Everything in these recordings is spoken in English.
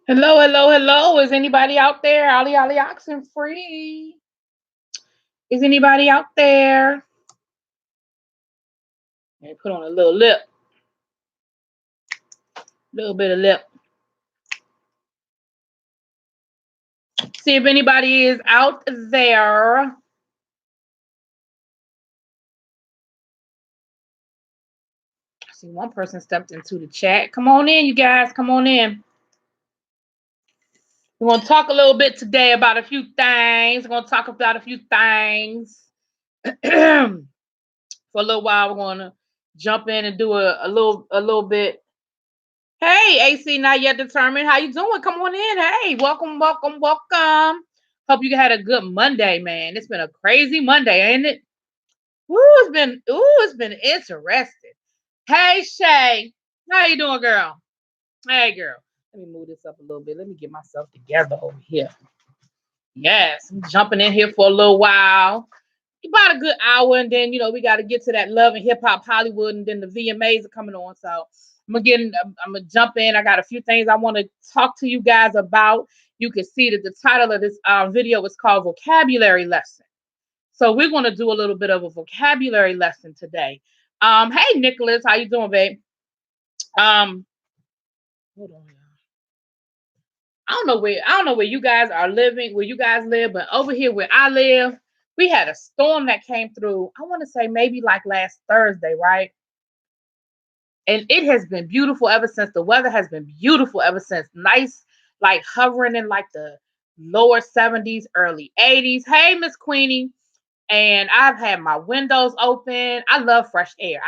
Hello, hello, hello. Is anybody out there? Ollie, Ollie, oxen free. Is anybody out there? Let me put on a little lip, little bit of lip. See if anybody is out there. I see one person stepped into the chat. Come on in, you guys. Come on in. We're going to talk a little bit today about a few things. We're going to talk about a few things. For a little while, we're going to jump in and do a little bit. Hey, AC, not yet determined. How you doing? Come on in. Hey, welcome, welcome, welcome. Hope you had a good Monday, man. It's been a crazy Monday, ain't it? It's been interesting. Hey, Shay, how you doing, girl? Hey, girl. Let me move this up a little bit. Let me get myself together over here. Yes, I'm jumping in here for a little while. About a good hour, and then we got to get to that Love and Hip Hop Hollywood, and then the VMAs are coming on. So I'm gonna jump in. I got a few things I want to talk to you guys about. You can see that the title of this video is called Vocabulary Lesson. So we're going to do a little bit of a vocabulary lesson today. Hey Nicholas, how you doing, babe? Hold on, y'all. I don't know where you guys are living, where you guys live, but over here where I live, we had a storm that came through. I want to say maybe like last Thursday, right? And it has been beautiful ever since. The weather has been beautiful ever since. Nice, like hovering in like the lower 70s, early 80s. Hey, Miss Queenie. And I've had my windows open. I love fresh air.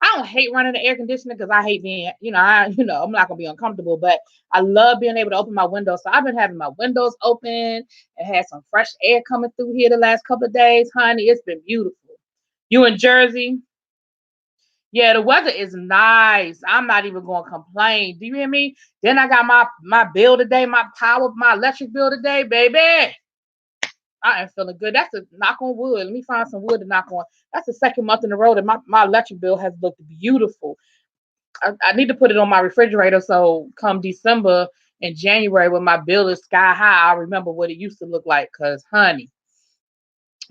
I don't hate running the air conditioner because I hate being, I'm not gonna be uncomfortable, but I love being able to open my windows. So I've been having my windows open and had some fresh air coming through here the last couple of days, honey. It's been beautiful. You in Jersey? Yeah, the weather is nice. I'm not even going to complain. Do you hear me? Then I got my bill today, my electric bill today, baby. I am feeling good. That's a knock on wood. Let me find some wood to knock on. That's the second month in a row that my electric bill has looked beautiful. I need to put it on my refrigerator so come December and January when my bill is sky high, I'll remember what it used to look like. Cause honey,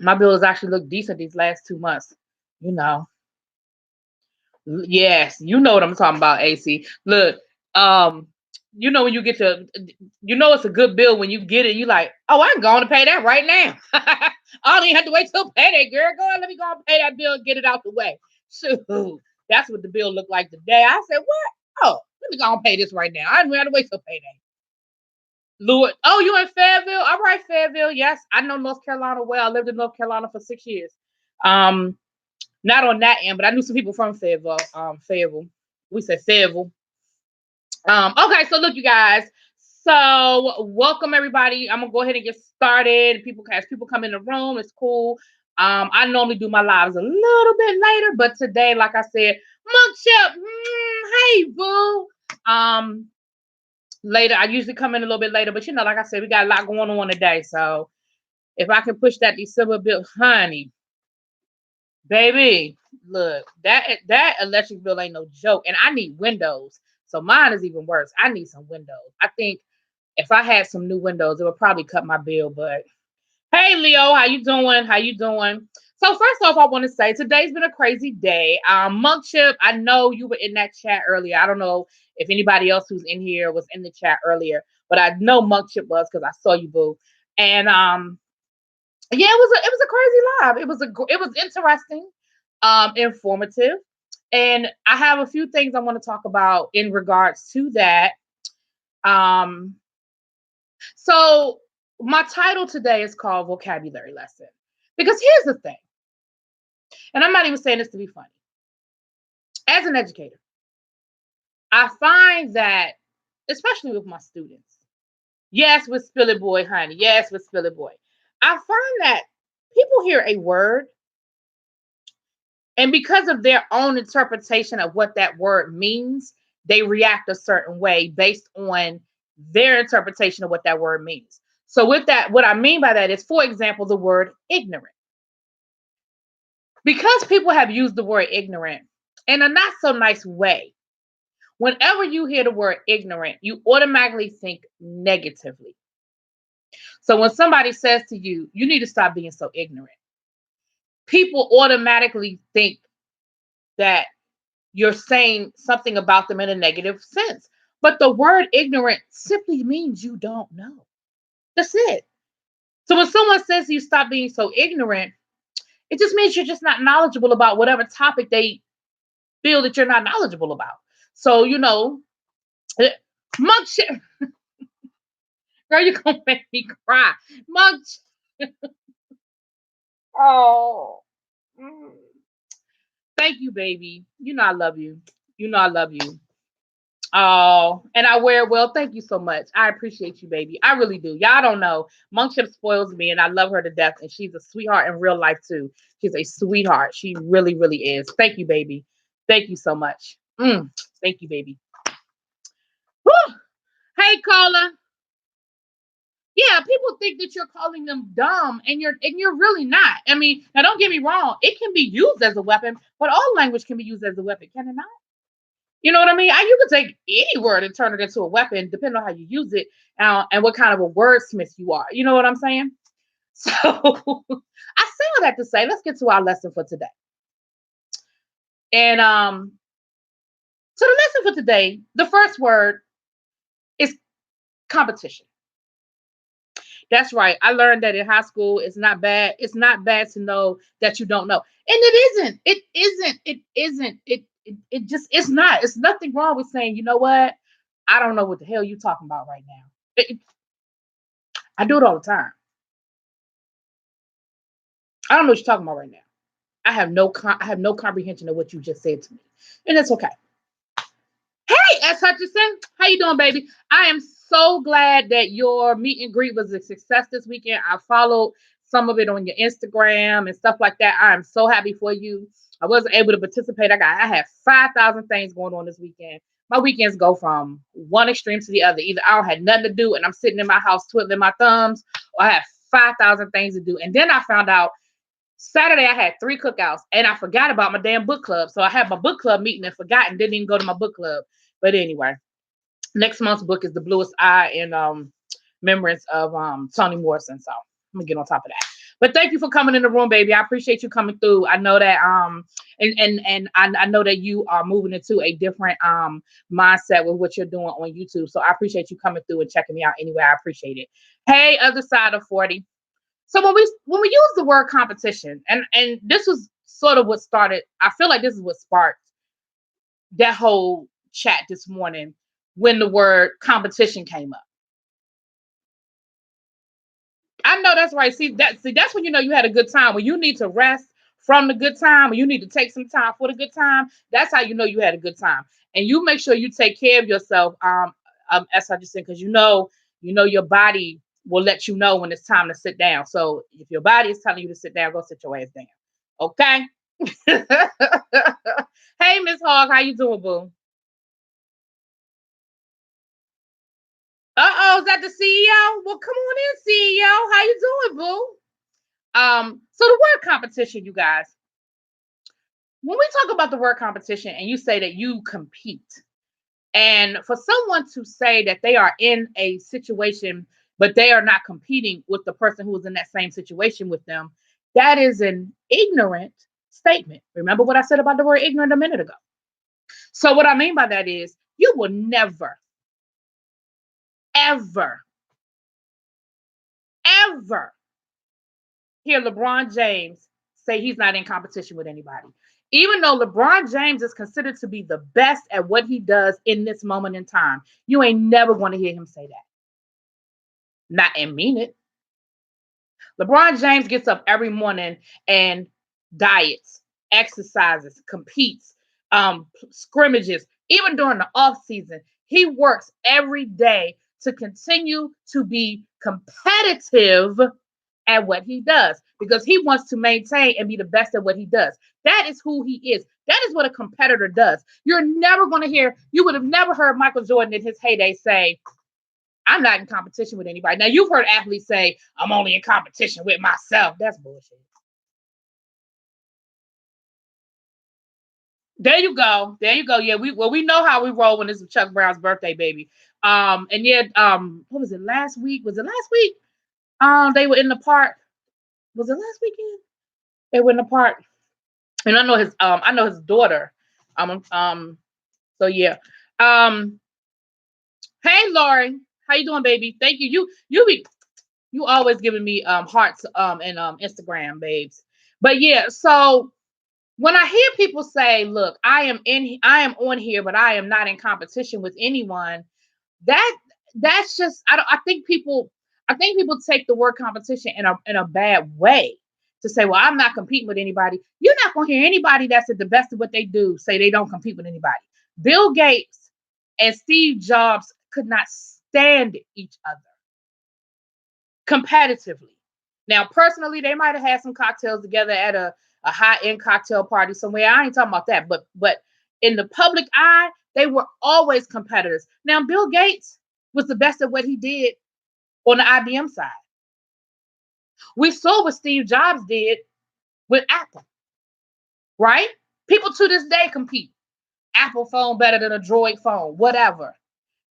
my bill has actually looked decent these last 2 months. You know. Yes, you know what I'm talking about, AC. Look, um, when you get to, it's a good bill when you get it. You like, oh, I'm going to pay that right now. I don't even have to wait till payday, girl. Go on, let me go and pay that bill and get it out the way. Shoot, that's what the bill looked like today. I said, what? Oh, let me go and pay this right now. I didn't have to wait till payday. Lord, oh, you in Fayetteville? All right, Fayetteville. Yes, I know North Carolina well. I lived in North Carolina for 6 years. Um, Not on that end, but I knew some people from Fayetteville. Fayetteville. We said Fayetteville. Okay, so look, you guys. So welcome everybody. I'm gonna go ahead and get started. As people come in the room, it's cool. I normally do my lives a little bit later, but today, like I said, Monk Chip, hey boo. Later, I usually come in a little bit later, but like I said, we got a lot going on today. So if I can push that December bill, honey, baby, look, that electric bill ain't no joke. And I need windows. So mine is even worse. I need some windows. I think if I had some new windows, it would probably cut my bill. But hey Leo, how you doing? How you doing? So first off, I want to say today's been a crazy day. Monk Chip, I know you were in that chat earlier. I don't know if anybody else who's in here was in the chat earlier, but I know Monk Chip was because I saw you, boo. And yeah, it was a crazy live. It was interesting, informative, and I have a few things I want to talk about in regards to that. Um, so my title today is called Vocabulary Lesson because here's the thing, and I'm not even saying this to be funny. As an educator, I find that, especially with my students, yes, with Spilly Boy, honey, yes, with Spilly Boy, I find that people hear a word. And because of their own interpretation of what that word means, they react a certain way based on their interpretation of what that word means. So, with that, what I mean by that is, for example, the word ignorant. Because people have used the word ignorant in a not so nice way, Whenever you hear the word ignorant, you automatically think negatively. So when somebody says to you, you need to stop being so ignorant, people automatically think that you're saying something about them in a negative sense. But the word ignorant simply means you don't know. That's it. So when someone says you stop being so ignorant, it just means you're just not knowledgeable about whatever topic they feel that you're not knowledgeable about. So, mug shit. Girl, you're going to make me cry. Mug. Oh. Mm. Thank you, baby. You know I love you. You know I love you. Oh, and I wear it well. Thank you so much. I appreciate you, baby. I really do. Y'all don't know. Monkship spoils me, and I love her to death. And she's a sweetheart in real life too. She's a sweetheart. She really, really is. Thank you, baby. Thank you so much. Thank you, baby. Whew. Hey, caller. Yeah, people think that you're calling them dumb, and you're really not. I mean, now don't get me wrong. It can be used as a weapon, but all language can be used as a weapon, can it not? You know what I mean? You can take any word and turn it into a weapon, depending on how you use it and what kind of a wordsmith you are. You know what I'm saying? So I say all that to say, let's get to our lesson for today. And so the lesson for today, the first word is competition. That's right. I learned that in high school. It's not bad. It's not bad to know that you don't know. And it isn't. It isn't. It isn't. It just, it's not. It's nothing wrong with saying, you know what? I don't know what the hell you're talking about right now. I do it all the time. I don't know what you're talking about right now. I have no comprehension of what you just said to me. And it's okay. Hey, S. Hutchinson, how you doing, baby? I am so glad that your meet and greet was a success this weekend. I followed some of it on your Instagram and stuff like that. I am so happy for you. I wasn't able to participate. I had 5,000 things going on this weekend. My weekends go from one extreme to the other. Either I don't have nothing to do and I'm sitting in my house twiddling my thumbs, or I have 5,000 things to do. And then I found out Saturday I had 3 cookouts and I forgot about my damn book club. So I had my book club meeting and forgot and didn't even go to my book club. But anyway, next month's book is The Bluest Eye in remembrance of Toni Morrison. So I'm gonna get on top of that. But thank you for coming in the room, baby. I appreciate you coming through. I know that and I know that you are moving into a different mindset with what you're doing on YouTube. So I appreciate you coming through and checking me out anyway. I appreciate it. Hey, other side of 40. So when we use the word competition, and this was sort of what started, I feel like this is what sparked that whole chat this morning when the word competition came up. I know that's right. That's when you know you had a good time. When you need to rest from the good time, when you need to take some time for the good time, that's how you know you had a good time. And you make sure you take care of yourself, as I just said, because you know your body will let you know when it's time to sit down. So if your body is telling you to sit down, go sit your ass down. Okay. Hey, Miss Hogg, how you doing, boo? Uh-oh, is that the CEO? Well, come on in, CEO. How you doing, boo? So the word competition, you guys, when we talk about the word competition and you say that you compete, and for someone to say that they are in a situation, but they are not competing with the person who is in that same situation with them, that is an ignorant statement. Remember what I said about the word ignorant a minute ago. So what I mean by that is you will never, ever, ever hear LeBron James say he's not in competition with anybody. Even though LeBron James is considered to be the best at what he does in this moment in time, you ain't never going to hear him say that. Not and mean it. LeBron James gets up every morning and diets, exercises, competes, scrimmages, even during the off season. He works every day to continue to be competitive at what he does because he wants to maintain and be the best at what he does. That is who he is. That is what a competitor does. You're never going to hear, you would have never heard Michael Jordan in his heyday say, I'm not in competition with anybody. Now, you've heard athletes say, I'm only in competition with myself. That's bullshit. There you go. There you go. Yeah, we know how we roll when it's Chuck Brown's birthday, baby. And yet, what was it last week? Was it last week? They were in the park. Was it last weekend? They were in the park, and I know his daughter. So yeah. Um, hey Lori, how you doing, baby? Thank you. You always giving me hearts and Instagram, babes. But yeah, so when I hear people say, "Look, I am on here, but I am not in competition with anyone," that that's just I think people take the word competition in a bad way to say, "Well, I'm not competing with anybody." You're not going to hear anybody that's at the best of what they do say they don't compete with anybody. Bill Gates and Steve Jobs could not stand each other competitively. Now, personally, they might have had some cocktails together at a high-end cocktail party somewhere. I ain't talking about that, but in the public eye, they were always competitors. Now, Bill Gates was the best at what he did on the IBM side. We saw what Steve Jobs did with Apple, right? People to this day compete. Apple phone better than a Droid phone, whatever.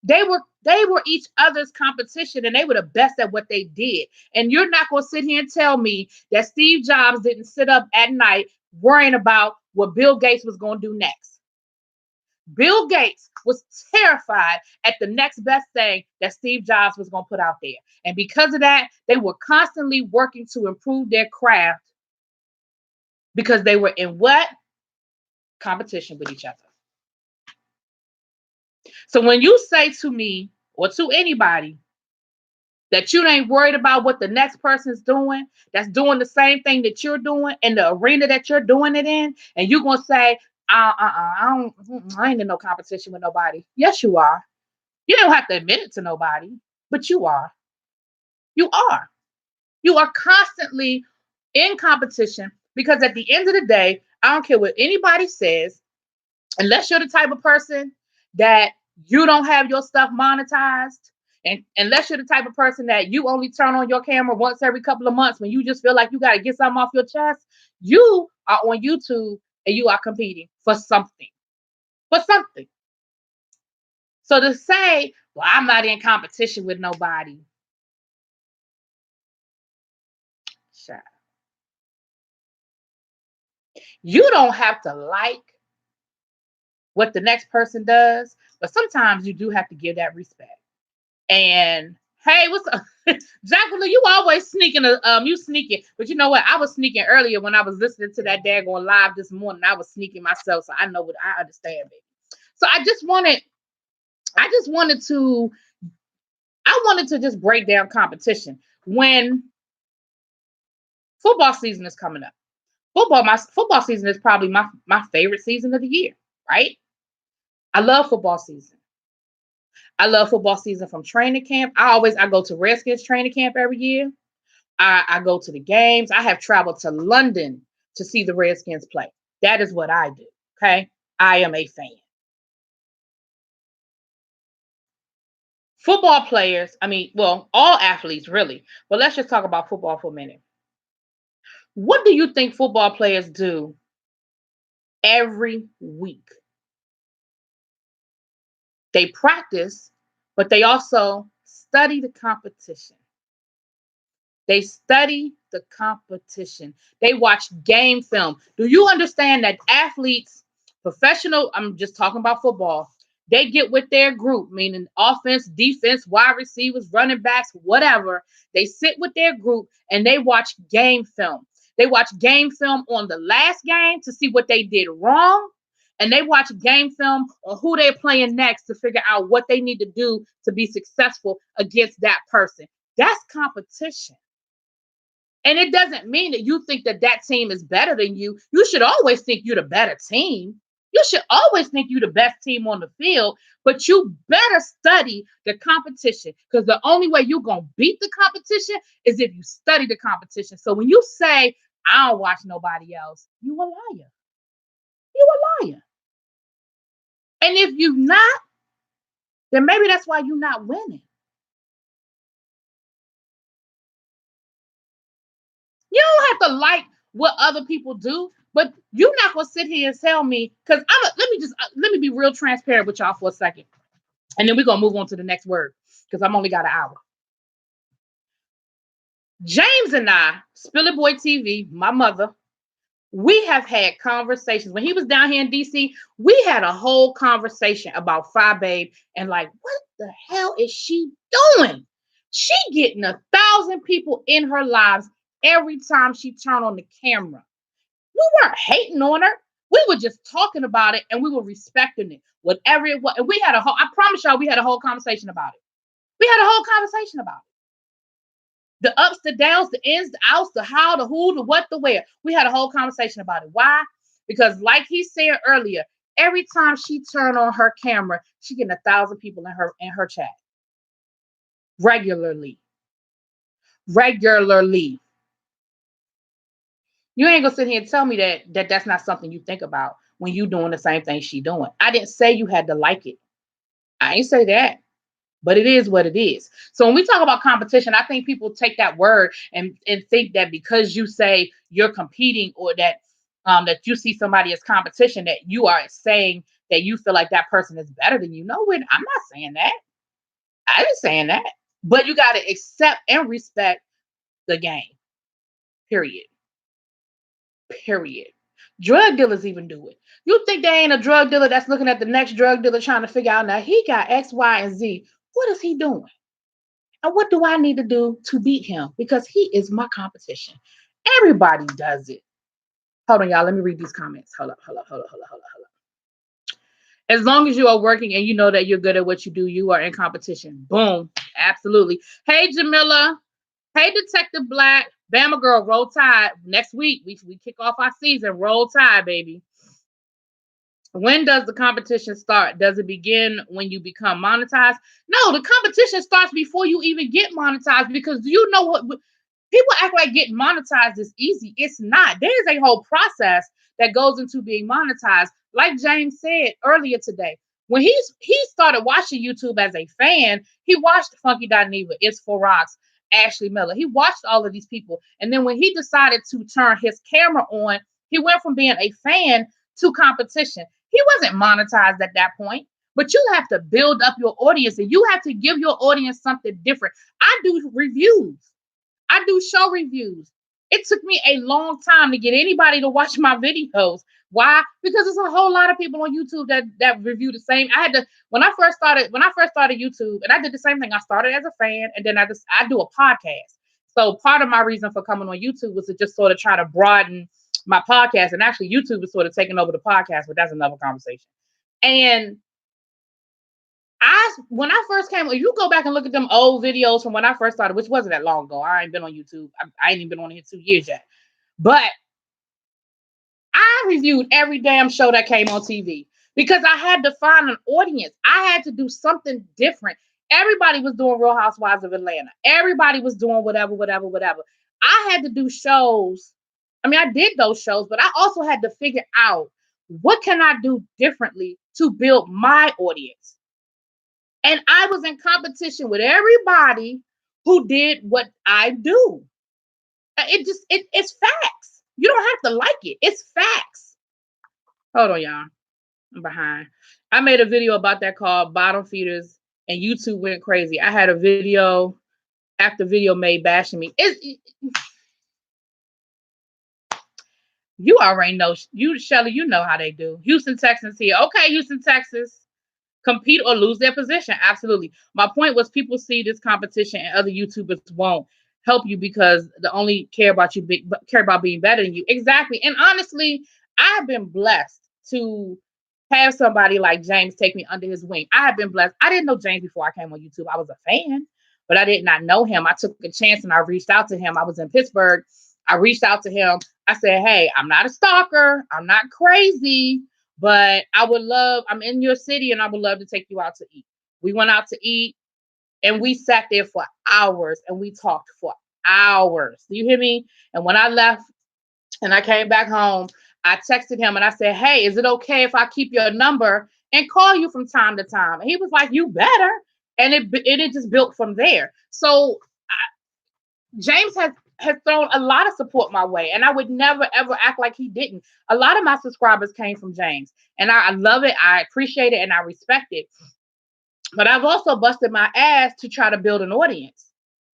They were each other's competition, and they were the best at what they did. And you're not going to sit here and tell me that Steve Jobs didn't sit up at night worrying about what Bill Gates was going to do next. Bill Gates was terrified at the next best thing that Steve Jobs was going to put out there. And because of that, they were constantly working to improve their craft because they were in what? Competition with each other. So when you say to me or to anybody that you ain't worried about what the next person's doing, that's doing the same thing that you're doing in the arena that you're doing it in, and you're going to say, I ain't in no competition with nobody. Yes, you are. You don't have to admit it to nobody, but you are. You are. You are constantly in competition because at the end of the day, I don't care what anybody says, unless you're the type of person that you don't have your stuff monetized, and unless you're the type of person that you only turn on your camera once every couple of months when you just feel like you got to get something off your chest, you are on YouTube and you are competing for something. For something. So to say, well, I'm not in competition with nobody. Sure. You don't have to like what the next person does, but sometimes you do have to give that respect. And hey, what's up? Jacqueline, you always sneaking you sneaking. But you know what? I was sneaking earlier when I was listening to that daggone live this morning. I was sneaking myself, so I know what I understand, baby. So I wanted to just break down competition when football season is coming up. My football season is probably my favorite season of the year, right? I love football season. I love football season from training camp. I go to Redskins training camp every year. I go to the games. I have traveled to London to see the Redskins play. That is what I do. Okay. I am a fan. Football players, I mean, well, all athletes really, but let's just talk about football for a minute. What do you think football players do every week? They practice, but they also study the competition. They study the competition. They watch game film. Do you understand that athletes, professional, I'm just talking about football, they get with their group, meaning offense, defense, wide receivers, running backs, whatever. They sit with their group and they watch game film. They watch game film on the last game to see what they did wrong. And they watch game film on who they're playing next to figure out what they need to do to be successful against that person. That's competition. And it doesn't mean that you think that that team is better than you. You should always think you're the better team. You should always think you're the best team on the field, but you better study the competition because the only way you're going to beat the competition is if you study the competition. So when you say, I don't watch nobody else, you a liar. You a liar. And if you're not, then maybe that's why you're not winning. You don't have to like what other people do, But you're not gonna sit here and tell me, because let me be real transparent with y'all for a second, and then we're gonna move on to the next word because I'm only got an hour. James and I, Spilly Boy TV, my mother, we have had conversations. When he was down here in DC, we had a whole conversation about Fi Babe and like, what the hell is she doing? She getting 1,000 people in her lives every time she turned on the camera. We weren't hating on her. We were just talking about it and we were respecting it. Whatever it was. And we had I promise y'all, we had a whole conversation about it. We had a whole conversation about it. The ups, the downs, the ins, the outs, the how, the who, the what, the where. We had a whole conversation about it. Why? Because like he said earlier, every time she turned on her camera, she getting 1,000 people in her chat. Regularly. You ain't gonna sit here and tell me that that's not something you think about when you doing the same thing she doing. I didn't say you had to like it. I ain't say that. But it is what it is. So when we talk about competition, I think people take that word and think that because you say you're competing or that you see somebody as competition, that you are saying that you feel like that person is better than you. No, I'm not saying that. I ain't saying that. But you got to accept and respect the game. Period. Drug dealers even do it. You think there ain't a drug dealer that's looking at the next drug dealer trying to figure out, now he got X, Y, and Z. What is he doing? And what do I need to do to beat him? Because he is my competition. Everybody does it. Hold on, y'all. Let me read these comments. Hold up. As long as you are working and you know that you're good at what you do, you are in competition. Boom. Absolutely. Hey, Jamila. Hey, Detective Black. Bama girl, roll tide. Next week, we kick off our season. Roll tide, baby. When does the competition start? Does it begin when you become monetized? No, the competition starts before you even get monetized, because you know what? People act like getting monetized is easy. It's not. There's a whole process that goes into being monetized. Like James said earlier today, when he started watching YouTube as a fan, he watched Funky Neva, It's For Rocks, Ashley Miller. He watched all of these people. And then when he decided to turn his camera on, he went from being a fan to competition. He wasn't monetized at that point, but you have to build up your audience and you have to give your audience something different. I do reviews. I do show reviews. It took me a long time to get anybody to watch my videos. Why? Because there's a whole lot of people on YouTube that review the same. I had to when I first started YouTube, and I did the same thing. I started as a fan, and then I do a podcast. So part of my reason for coming on YouTube was to just sort of try to broaden my podcast, and actually YouTube is sort of taking over the podcast, but that's another conversation. And when I first came, if you go back and look at them old videos from when I first started, which wasn't that long ago. I ain't been on YouTube. I ain't even been on here 2 years yet. But I reviewed every damn show that came on TV because I had to find an audience. I had to do something different. Everybody was doing Real Housewives of Atlanta. Everybody was doing whatever. I had to do shows. I mean, I did those shows, but I also had to figure out, what can I do differently to build my audience? And I was in competition with everybody who did what I do. It's facts. You don't have to like it. It's facts. Hold on, y'all. I'm behind. I made a video about that called Bottom Feeders, and YouTube went crazy. I had a video after video made bashing me. You already know. Shelly, you know how they do. Houston Texans here. Okay, Houston Texans. Compete or lose their position. Absolutely. My point was, people see this competition and other YouTubers won't help you because they only care about being better than you. Exactly. And honestly, I've been blessed to have somebody like James take me under his wing. I have been blessed. I didn't know James before I came on YouTube. I was a fan, but I did not know him. I took a chance and I reached out to him. I was in Pittsburgh. I reached out to him. I said, hey, I'm not a stalker. I'm not crazy. But I'm in your city and I would love to take you out to eat. We went out to eat and we sat there for hours and we talked for hours. Do you hear me? And when I left and I came back home, I texted him and I said, hey, is it okay if I keep your number and call you from time to time? And he was like, you better. And it just built from there. So James has thrown a lot of support my way, and I would never ever act like he didn't. A lot of my subscribers came from James, and I love it, I appreciate it, and I respect it. But I've also busted my ass to try to build an audience,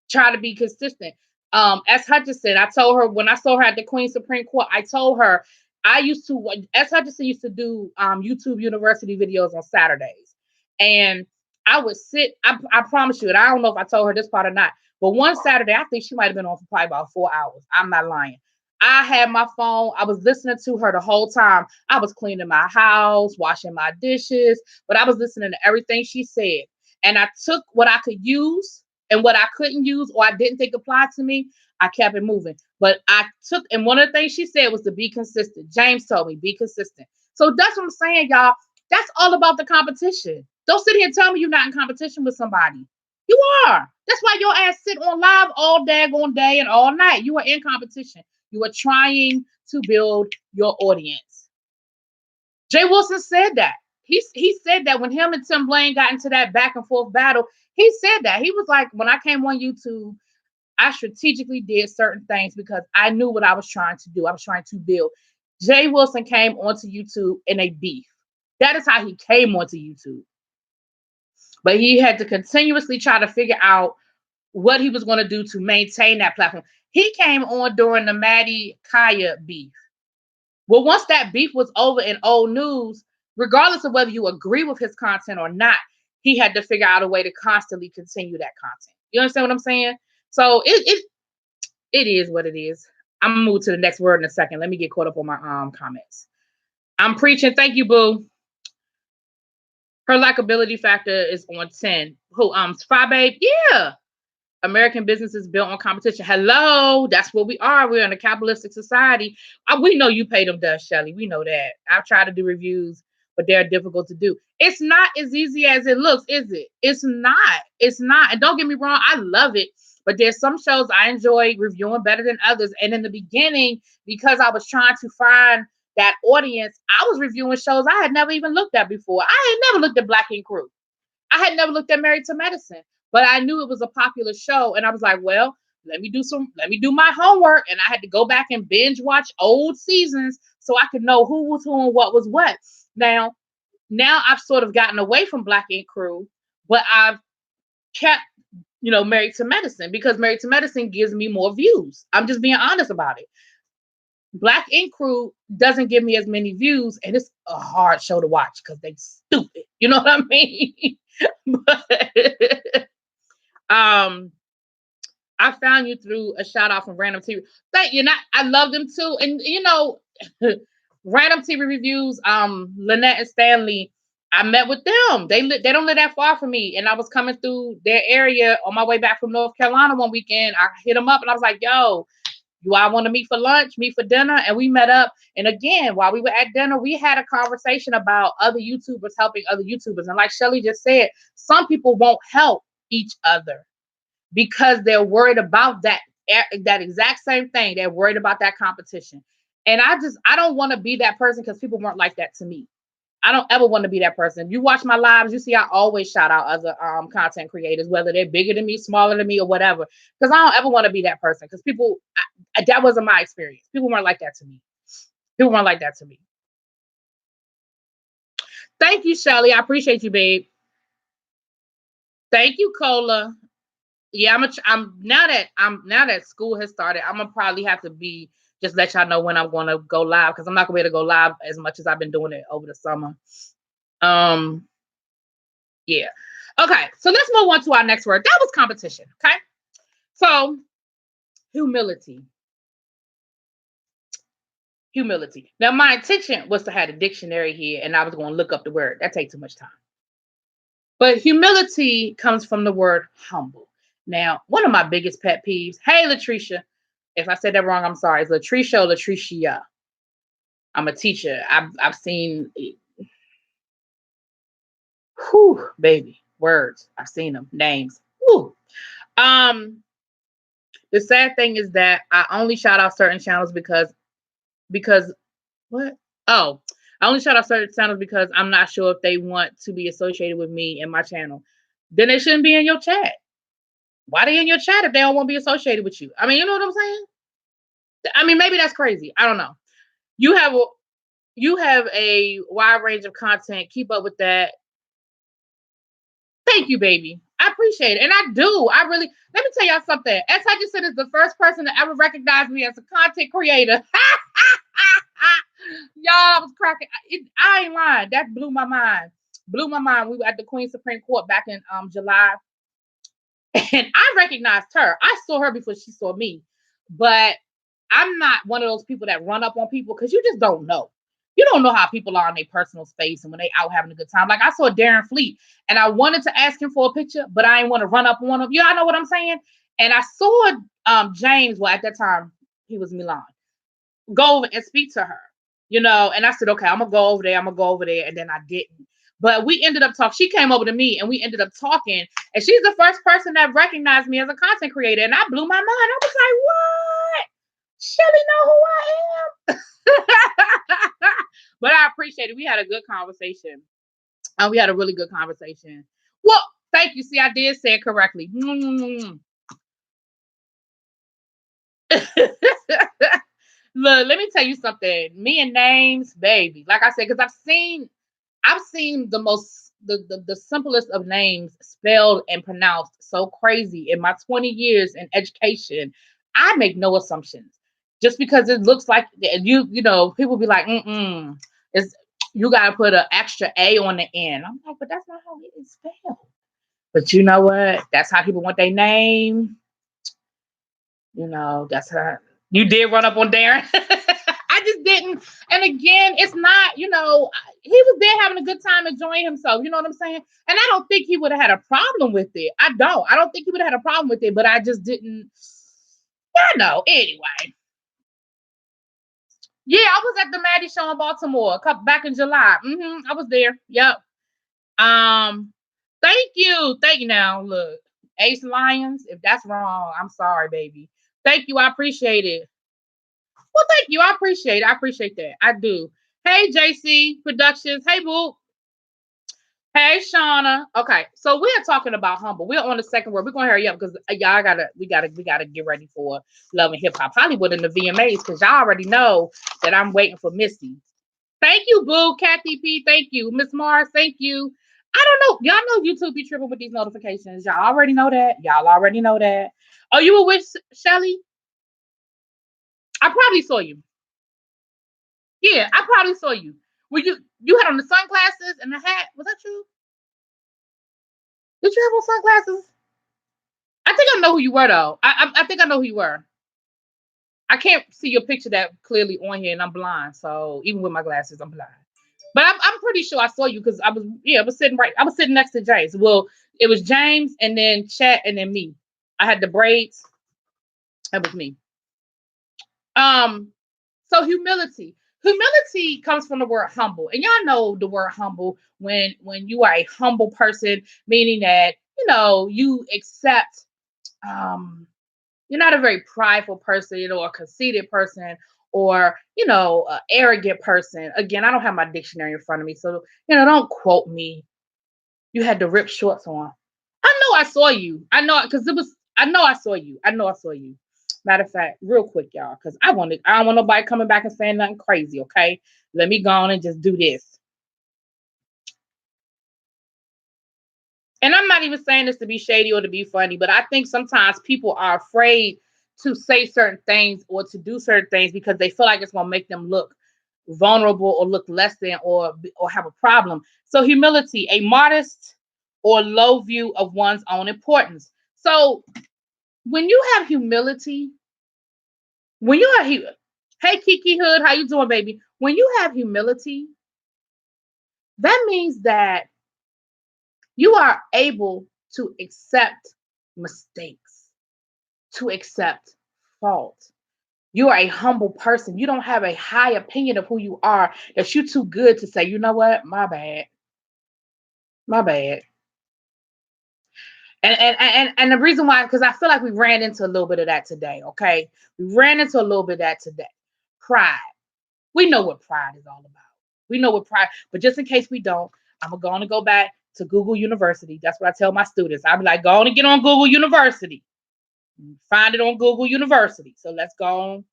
try to be consistent. S. Hutchinson, I told her when I saw her at the Queen Supreme Court, I told her I used to, S. Hutchinson used to do YouTube University videos on Saturdays. And I would sit, I promise you, and I don't know if I told her this part or not, but one Saturday, I think she might have been on for probably about 4 hours. I'm not lying. I had my phone, I was listening to her the whole time. I was cleaning my house, washing my dishes, but I was listening to everything she said. And I took what I could use and what I couldn't use or I didn't think applied to me, I kept it moving. But I took, and one of the things she said was to be consistent. James told me, be consistent. So that's what I'm saying, y'all. That's all about the competition. Don't sit here and tell me you're not in competition with somebody. You are. That's why your ass sit on live all daggone day and all night. You are in competition. You are trying to build your audience. Jay Wilson said that. He said that when him and Tim Blaine got into that back and forth battle, he said that. He was like, when I came on YouTube, I strategically did certain things because I knew what I was trying to do. I was trying to build. Jay Wilson came onto YouTube in a beef. That is how he came onto YouTube. But he had to continuously try to figure out what he was going to do to maintain that platform. He came on during the Maddie Kaya beef. Well, once that beef was over in old news, regardless of whether you agree with his content or not, he had to figure out a way to constantly continue that content. You understand what I'm saying? So it is what it is. I'm gonna move to the next word in a second. Let me get caught up on my comments. I'm preaching. Thank you, boo. Her likability factor is on 10. Who Spy Babe? Yeah. American business is built on competition. Hello, that's what we are. We're in a capitalistic society. We know you pay them dust, Shelly. We know that. I've tried to do reviews, but they're difficult to do. It's not as easy as it looks, is it? It's not. It's not. And don't get me wrong, I love it. But there's some shows I enjoy reviewing better than others. And in the beginning, because I was trying to find that audience, I was reviewing shows I had never even looked at before. I had never looked at Black Ink Crew. I had never looked at Married to Medicine, but I knew it was a popular show. And I was like, well, let me do my homework. And I had to go back and binge watch old seasons so I could know who was who and what was what. Now I've sort of gotten away from Black Ink Crew, but I've kept, Married to Medicine because Married to Medicine gives me more views. I'm just being honest about it. Black Ink Crew doesn't give me as many views, and it's a hard show to watch because they stupid. You know what I mean? But I found you through a shout out from Random TV. Thank you. I love them too. And Random TV Reviews, Lynette and Stanley, I met with them. They don't live that far from me. And I was coming through their area on my way back from North Carolina one weekend. I hit them up and I was like, yo, you all want to meet for lunch, meet for dinner? And we met up. And again, while we were at dinner, we had a conversation about other YouTubers helping other YouTubers. And like Shelly just said, some people won't help each other because they're worried about that exact same thing. They're worried about that competition. And I don't want to be that person because people weren't like that to me. I don't ever want to be that person. You watch my lives, you see I always shout out other content creators, whether they're bigger than me, smaller than me, or whatever. Because I don't ever want to be that person. Because that wasn't my experience. People weren't like that to me. People weren't like that to me. Thank you, Shelly. I appreciate you, babe. Thank you, Cola. Yeah, now that school has started, I'm gonna probably have to just let y'all know when I'm gonna go live because I'm not gonna be able to go live as much as I've been doing it over the summer. Yeah. Okay, so let's move on to our next word. That was competition. Okay. So humility. Humility. Now, my intention was to have a dictionary here and I was going to look up the word. That takes too much time. But humility comes from the word humble. Now, one of my biggest pet peeves, hey, Latricia, if I said that wrong, I'm sorry. It's Latricia or Latricia. I'm a teacher. I've seen, whew, baby, words. I've seen them, names. Whew. The sad thing is that I only shout out certain channels because what? Oh, I only shout out certain channels because I'm not sure if they want to be associated with me and my channel. Then they shouldn't be in your chat. Why they in your chat if they don't want to be associated with you? I mean, you know what I'm saying? I mean, maybe that's crazy. I don't know. You have a you have a wide range of content. Keep up with that. Thank you, baby. I appreciate it. And I do. I really, let me tell y'all something. S. Hutchinson is the first person to ever recognize me as a content creator. Y'all, I was cracking. I ain't lying. That blew my mind. Blew my mind. We were at the Queen Supreme Court back in July. And I recognized her. I saw her before she saw me. But I'm not one of those people that run up on people because you just don't know. You don't know how people are in their personal space and when they out having a good time. Like I saw Darren Fleet and I wanted to ask him for a picture, but I didn't want to run up on him. Y'all know what I'm saying? And I saw James, well, at that time he was Milan, go over and speak to her, and I said, okay, I'm gonna go over there, and then I didn't. But we ended up talking. She came over to me and we ended up talking, and she's the first person that recognized me as a content creator, and I blew my mind. I was like, what? Shelly know who I am. But I appreciate it. We had a good conversation. We had a really good conversation. Well, thank you. See, I did say it correctly. Look, let me tell you something. Me and names, baby. Like I said, because I've seen the simplest of names spelled and pronounced so crazy in my 20 years in education. I make no assumptions. Just because it looks like people be like, it's you gotta put an extra A on the end. I'm like, but that's not how it is spelled. But you know what? That's how people want their name. That's how you did run up on Darren. I just didn't. And again, it's not, he was there having a good time enjoying himself. You know what I'm saying? And I don't think he would have had a problem with it. I don't think he would have had a problem with it, but I just didn't. I know. Anyway. Yeah, I was at the Maddie show in Baltimore back in July. I was there. Yep. Thank you. Thank you. Now, look, Ace Lions, if that's wrong, I'm sorry, baby. Thank you. I appreciate it. Well, thank you. I appreciate it. I appreciate that. I do. Hey, JC Productions. Hey, Boo. Hey, Shauna. Okay, so we're talking about humble. We're on the second word. We're gonna hurry up because y'all we gotta get ready for Love and Hip Hop Hollywood and the VMAs because y'all already know that I'm waiting for Missy. Thank you, Boo. Kathy P. Thank you, Miss Mars. Thank you. I don't know. Y'all know YouTube be tripping with these notifications. Y'all already know that. Oh, you were with Shelly? I probably saw you. Yeah, I probably saw you. Were you had on the sunglasses and the hat? Was that you? Did you have on sunglasses? I think I know who you were though. I think I know who you were. I can't see your picture that clearly on here, and I'm blind. So even with my glasses, I'm blind. But I'm pretty sure I saw you because I was sitting right. I was sitting next to James. Well, it was James and then Chat and then me. I had the braids. That was me. So humility. Humility comes from the word humble. And y'all know the word humble when you are a humble person, meaning that, you accept you're not a very prideful person, or a conceited person, or an arrogant person. Again, I don't have my dictionary in front of me, so don't quote me. You had the ripped shorts on. I know I saw you. I know because I know I saw you. Matter of fact, real quick, y'all, because I don't want nobody coming back and saying nothing crazy. Okay, let me go on and just do this. And I'm not even saying this to be shady or to be funny, but I think sometimes people are afraid to say certain things or to do certain things because they feel like it's going to make them look vulnerable or look less than or have a problem. So humility, a modest or low view of one's own importance. So when you have humility, hey Kiki Hood, how you doing, baby? When you have humility, that means that you are able to accept mistakes, to accept fault. You are a humble person. You don't have a high opinion of who you are that you're too good to say, you know what, my bad. My bad. And the reason why, because I feel like we ran into a little bit of that today, okay? We ran into a little bit of that today. Pride. We know what pride is all about. We know what pride, but just in case we don't, I'm going to go back to Google University. That's what I tell my students. I'll be like, go on and get on Google University. Find it on Google University. So let's go on.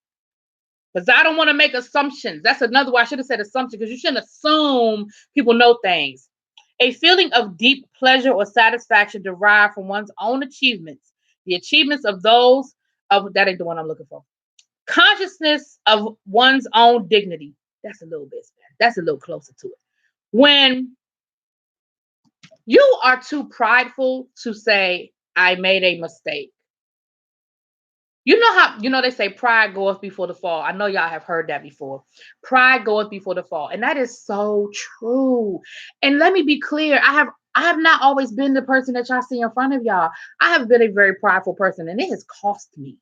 Because I don't want to make assumptions. That's another why I should have said assumption, because you shouldn't assume people know things. A feeling of deep pleasure or satisfaction derived from one's own achievements. The achievements of those of that ain't the one I'm looking for. Consciousness of one's own dignity. That's a little bit better. That's a little closer to it. When you are too prideful to say, I made a mistake. You know how, they say pride goeth before the fall. I know y'all have heard that before. Pride goeth before the fall. And that is so true. And let me be clear. I have not always been the person that y'all see in front of y'all. I have been a very prideful person, and it has cost me.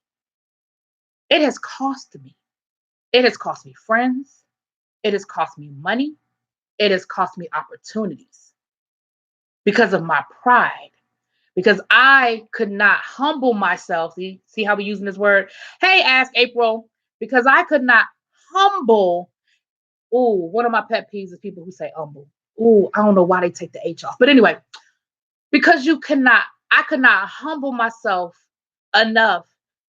It has cost me. It has cost me friends. It has cost me money. It has cost me opportunities because of my pride. Because I could not humble myself. See how we're using this word? Hey, Ask April. Because I could not humble. Ooh, one of my pet peeves is people who say humble. Ooh, I don't know why they take the H off. But anyway, because I could not humble myself enough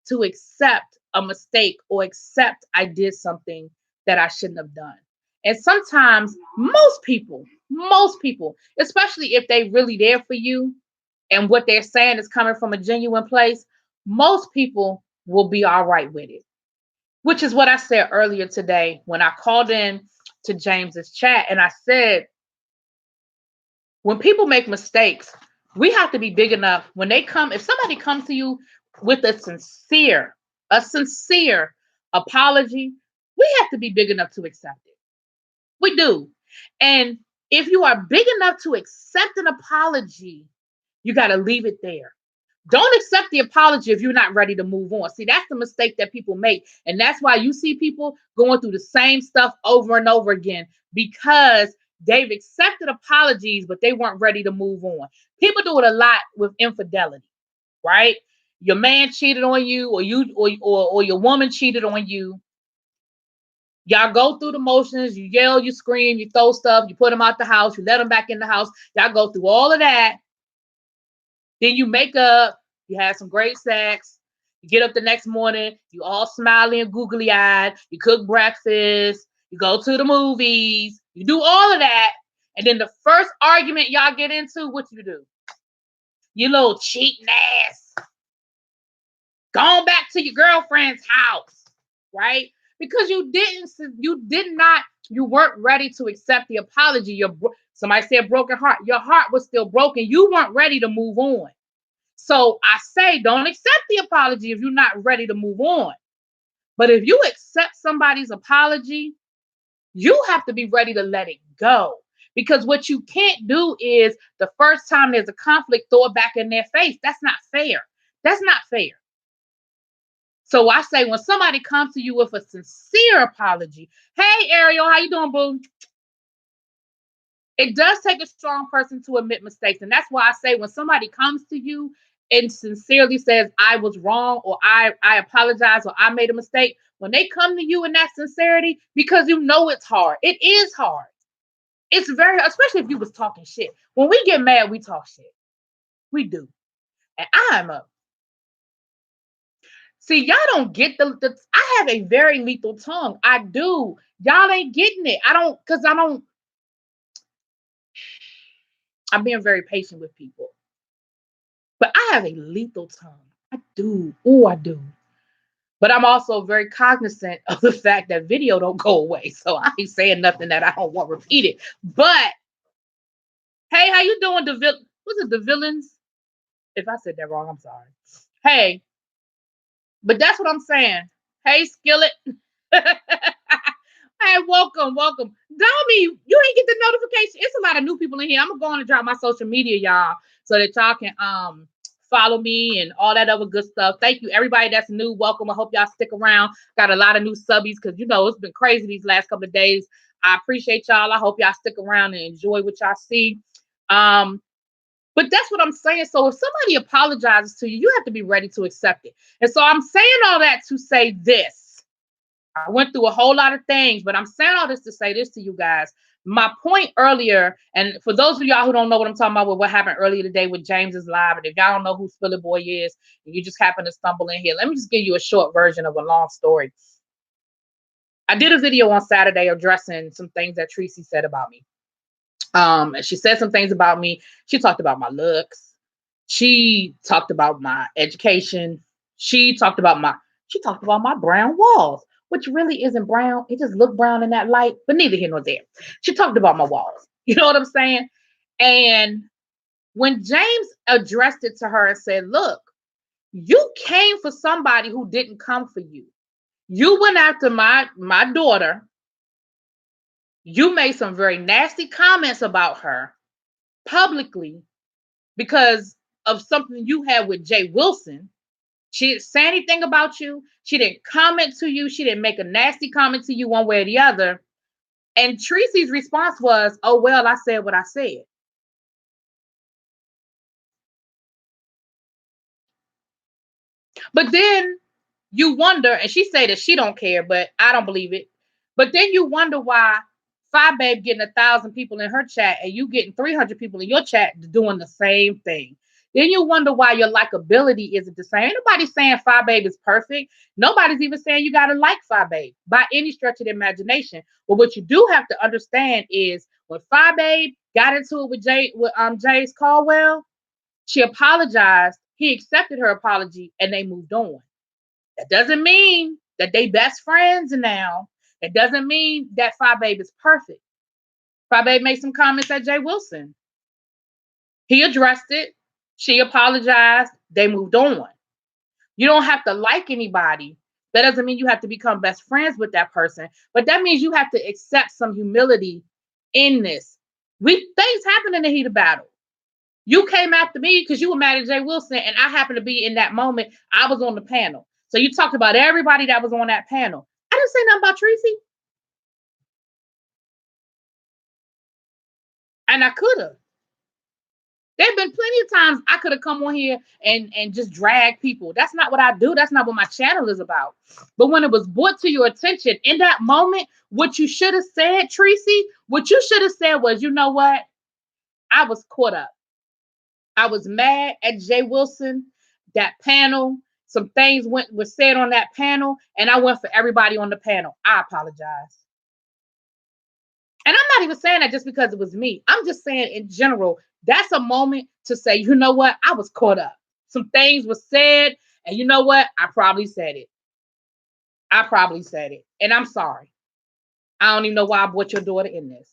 to accept a mistake or accept I did something that I shouldn't have done. And sometimes most people, especially if they really there for you, and what they're saying is coming from a genuine place, most people will be all right with it. Which is what I said earlier today when I called in to James's chat, and I said, when people make mistakes, we have to be big enough when they come. If somebody comes to you with a sincere apology, we have to be big enough to accept it. We do. And if you are big enough to accept an apology, you got to leave it there. Don't accept the apology if you're not ready to move on. See, that's the mistake that people make. And that's why you see people going through the same stuff over and over again, because they've accepted apologies, but they weren't ready to move on. People do it a lot with infidelity, right? Your man cheated on you, or your woman cheated on you. Y'all go through the motions. You yell, you scream, you throw stuff, you put them out the house, you let them back in the house. Y'all go through all of that. Then you make up, you have some great sex, you get up the next morning, you all smiling and googly eyed, you cook breakfast, you go to the movies, you do all of that. And then the first argument y'all get into, what you do? You little cheating ass. Going back to your girlfriend's house, right? Because you weren't ready to accept the apology. Somebody said broken heart. Your heart was still broken. You weren't ready to move on. So I say, don't accept the apology if you're not ready to move on. But if you accept somebody's apology, you have to be ready to let it go. Because what you can't do is the first time there's a conflict, throw it back in their face. That's not fair. That's not fair. So I say, when somebody comes to you with a sincere apology, hey, Ariel, how you doing, boo? It does take a strong person to admit mistakes. And that's why I say, when somebody comes to you and sincerely says, I was wrong, or I apologize, or I made a mistake, when they come to you in that sincerity, because you know it's hard. It is hard. It's very, especially if you was talking shit. When we get mad, we talk shit. We do. And see, y'all don't get I have a very lethal tongue. I do. Y'all ain't getting it. I'm being very patient with people. But I have a lethal tongue. I do. Oh, I do. But I'm also very cognizant of the fact that video don't go away. So I ain't saying nothing that I don't want repeated. But hey, how you doing, was it the villains? If I said that wrong, I'm sorry. Hey, but that's what I'm saying. Hey, Skillet. Hey, welcome. Domi, you ain't get the notification. It's a lot of new people in here. I'm gonna go on and drop my social media, y'all, so that y'all can follow me and all that other good stuff. Thank you, everybody that's new. Welcome. I hope y'all stick around. Got a lot of new subbies because it's been crazy these last couple of days. I appreciate y'all. I hope y'all stick around and enjoy what y'all see. But that's what I'm saying. So if somebody apologizes to you, you have to be ready to accept it. And so I'm saying all that to say this. I went through a whole lot of things, but I'm saying all this to say this to you guys. my point earlier, and for those of y'all who don't know what I'm talking about with what happened earlier today with James's live, and if y'all don't know who Spiller Boy is, and you just happen to stumble in here, let me just give you a short version of a long story. I did a video on Saturday addressing some things that Tracy said about me. She said some things about me. She talked about my looks. She talked about my education. She talked about my brown walls, which really isn't brown. It just looked brown in that light, but neither here nor there. She talked about my walls. You know what I'm saying? And when James addressed it to her and said, look, you came for somebody who didn't come for you. You went after my daughter. You made some very nasty comments about her publicly because of something you had with Jay Wilson. She didn't say anything about you. She didn't comment to you. She didn't make a nasty comment to you one way or the other. And Tracy's response was, oh, well, I said what I said. But then you wonder, and she said that she don't care, but I don't believe it. But then you wonder why Fi Babe getting 1,000 people in her chat and you getting 300 people in your chat doing the same thing. Then you wonder why your likability isn't the same. Ain't nobody saying Fi Babe is perfect. Nobody's even saying you gotta like Fi Babe by any stretch of the imagination. But what you do have to understand is when Fi Babe got into it with Jace Caldwell, she apologized. He accepted her apology and they moved on. That doesn't mean that they best friends now. It doesn't mean that Fi Babe is perfect. Fi Babe made some comments at Jay Wilson. He addressed it. She apologized. They moved on. You don't have to like anybody. That doesn't mean you have to become best friends with that person. But that means you have to accept some humility in this. Things happen in the heat of battle. You came after me because you were mad at Jay Wilson, and I happened to be in that moment. I was on the panel. So you talked about everybody that was on that panel. I didn't say nothing about Tracy. And I could have. There have been plenty of times I could have come on here and just drag people. That's not what I do. That's not what my channel is about. But when it was brought to your attention in that moment, what you should have said, Tracy, what you should have said was, you know what? I was caught up. I was mad at Jay Wilson, that panel. Some things were said on that panel, and I went for everybody on the panel. I apologize. And I'm not even saying that just because it was me. I'm just saying in general, that's a moment to say, you know what? I was caught up. Some things were said, and you know what? I probably said it. And I'm sorry. I don't even know why I brought your daughter in this.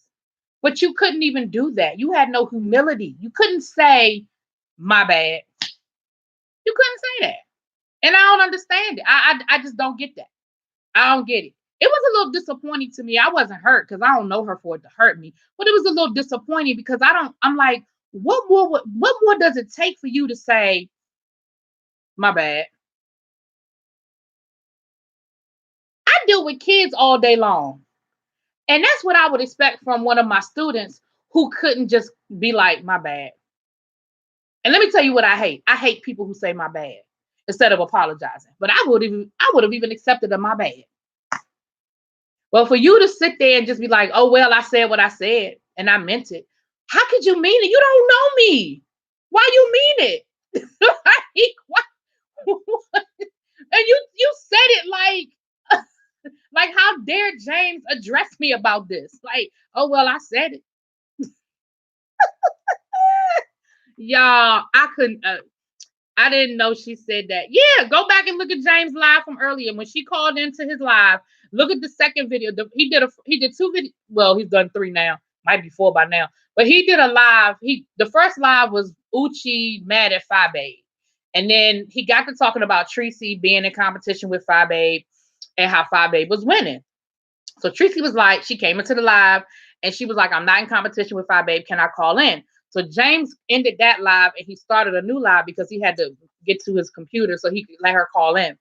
But you couldn't even do that. You had no humility. You couldn't say, my bad. You couldn't say that. And I don't understand it. I just don't get that. I don't get it. It was a little disappointing to me. I wasn't hurt because I don't know her for it to hurt me. But it was a little disappointing because I'm like, what more does it take for you to say, my bad? I deal with kids all day long. And that's what I would expect from one of my students who couldn't just be like, my bad. And let me tell you what I hate. I hate people who say my bad instead of apologizing. But I would have even accepted a my bad. Well, for you to sit there and just be like, oh, well, I said what I said and I meant it. How could you mean it? You don't know me. Why you mean it? And you said it like how dare James address me about this? Like, oh, well, I said it. Y'all, I didn't know she said that. Yeah, go back and look at James' live from earlier. When she called into his live, look at the second video. He did 2 videos. Well, he's done 3 now. Might be 4 by now. But he did a live. The first live was Uchi mad at Fi Babe. And then he got to talking about Tracy being in competition with Fi Babe and how Fi Babe was winning. So Tracy was like, she came into the live and she was like, I'm not in competition with Fi Babe. Can I call in? So James ended that live and he started a new live because he had to get to his computer so he could let her call in.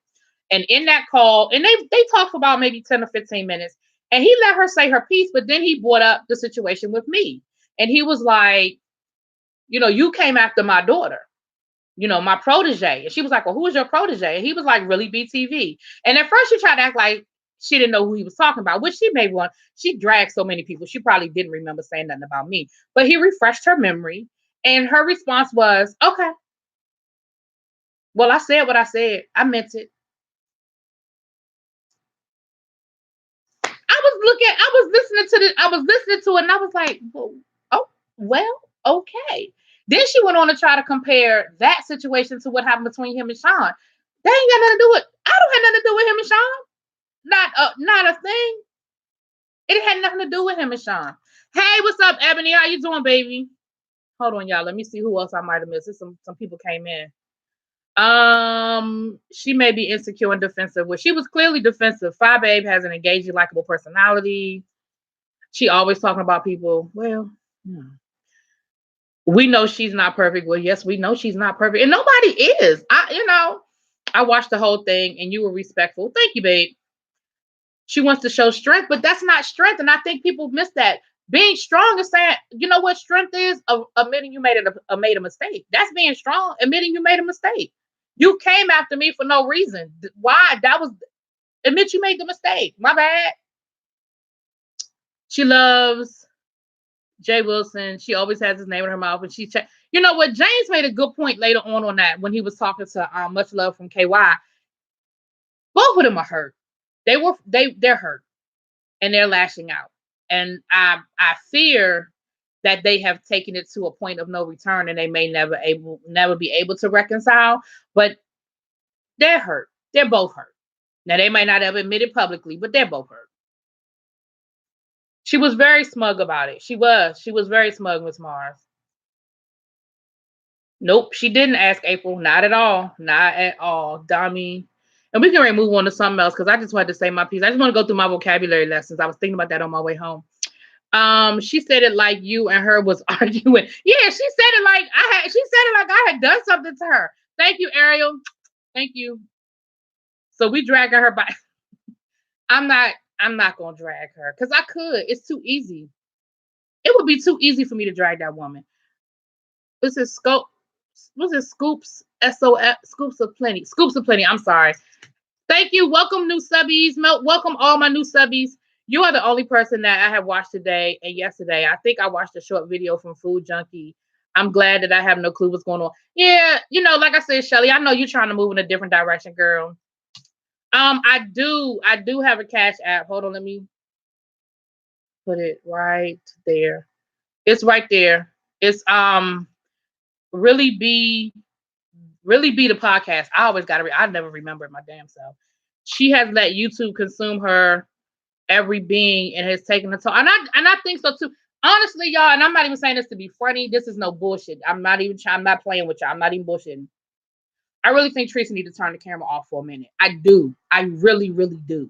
And in that call, and they talked for about maybe 10 or 15 minutes, and he let her say her piece, but then he brought up the situation with me. And he was like, you came after my daughter, my protege. And she was like, well, who is your protege? And he was like, ReallyBTV. And at first she tried to act like she didn't know who he was talking about, which she may want. She dragged so many people. She probably didn't remember saying nothing about me. But he refreshed her memory. And her response was, okay, well, I said what I said. I meant it. I was listening to it, and I was like, oh, well, okay. Then she went on to try to compare that situation to what happened between him and Sean. That ain't got nothing to do with. I don't have nothing to do with him and Sean. Not a thing. It had nothing to do with him and Sean. Hey, what's up, Ebony? How you doing, baby? Hold on, y'all. Let me see who else I might have missed. Some people came in. She may be insecure and defensive. Well, she was clearly defensive. Fi Babe has an engaging, likable personality. She always talking about people. Well, we know she's not perfect. Well, yes, we know she's not perfect, and nobody is. I watched the whole thing, and you were respectful. Thank you, babe. She wants to show strength, but that's not strength, and I think people miss that. Being strong is saying, you know what strength is? Admitting you made a mistake. That's being strong. Admitting you made a mistake. You came after me for no reason. Why? Admit you made the mistake. My bad. She loves Jay Wilson. She always has his name in her mouth, and you know what? James made a good point later on that when he was talking to Much Love from KY. Both of them are hurt. They're hurt, and they're lashing out. And I fear that they have taken it to a point of no return, and they may never be able to reconcile. But they're hurt. They're both hurt. Now they might not ever admit it publicly, but they're both hurt. She was very smug about it. She was very smug, Miss Mars. Nope, she didn't ask April. Not at all. Not at all. Dummy. And we can move on to something else because I just wanted to say my piece. I just want to go through my vocabulary lessons. I was thinking about that on my way home. She said it like you and her was arguing. Yeah, she said it like I had done something to her. Thank you, Ariel. Thank you. So we dragging her by. I'm not gonna drag her because I could. It's too easy. It would be too easy for me to drag that woman. This is scope. What's it? Scoops. SOF. Scoops of plenty. Scoops of plenty. I'm sorry. Thank you. Welcome, new subbies. Welcome all my new subbies. You are the only person that I have watched today and yesterday. I think I watched a short video from Food Junkie. I'm glad that I have no clue what's going on. Yeah, like I said, Shelly, I know you're trying to move in a different direction, girl. I do have a Cash App. Hold on, let me put it right there. It's right there. It's really be the podcast. I always I never remember it my damn self. She has let YouTube consume her every being and has taken a toll. And I think so too. Honestly, y'all, and I'm not even saying this to be funny. This is no bullshit. I'm not playing with y'all. I'm not even bullshitting. I really think Teresa needs to turn the camera off for a minute. I do. I really, really do.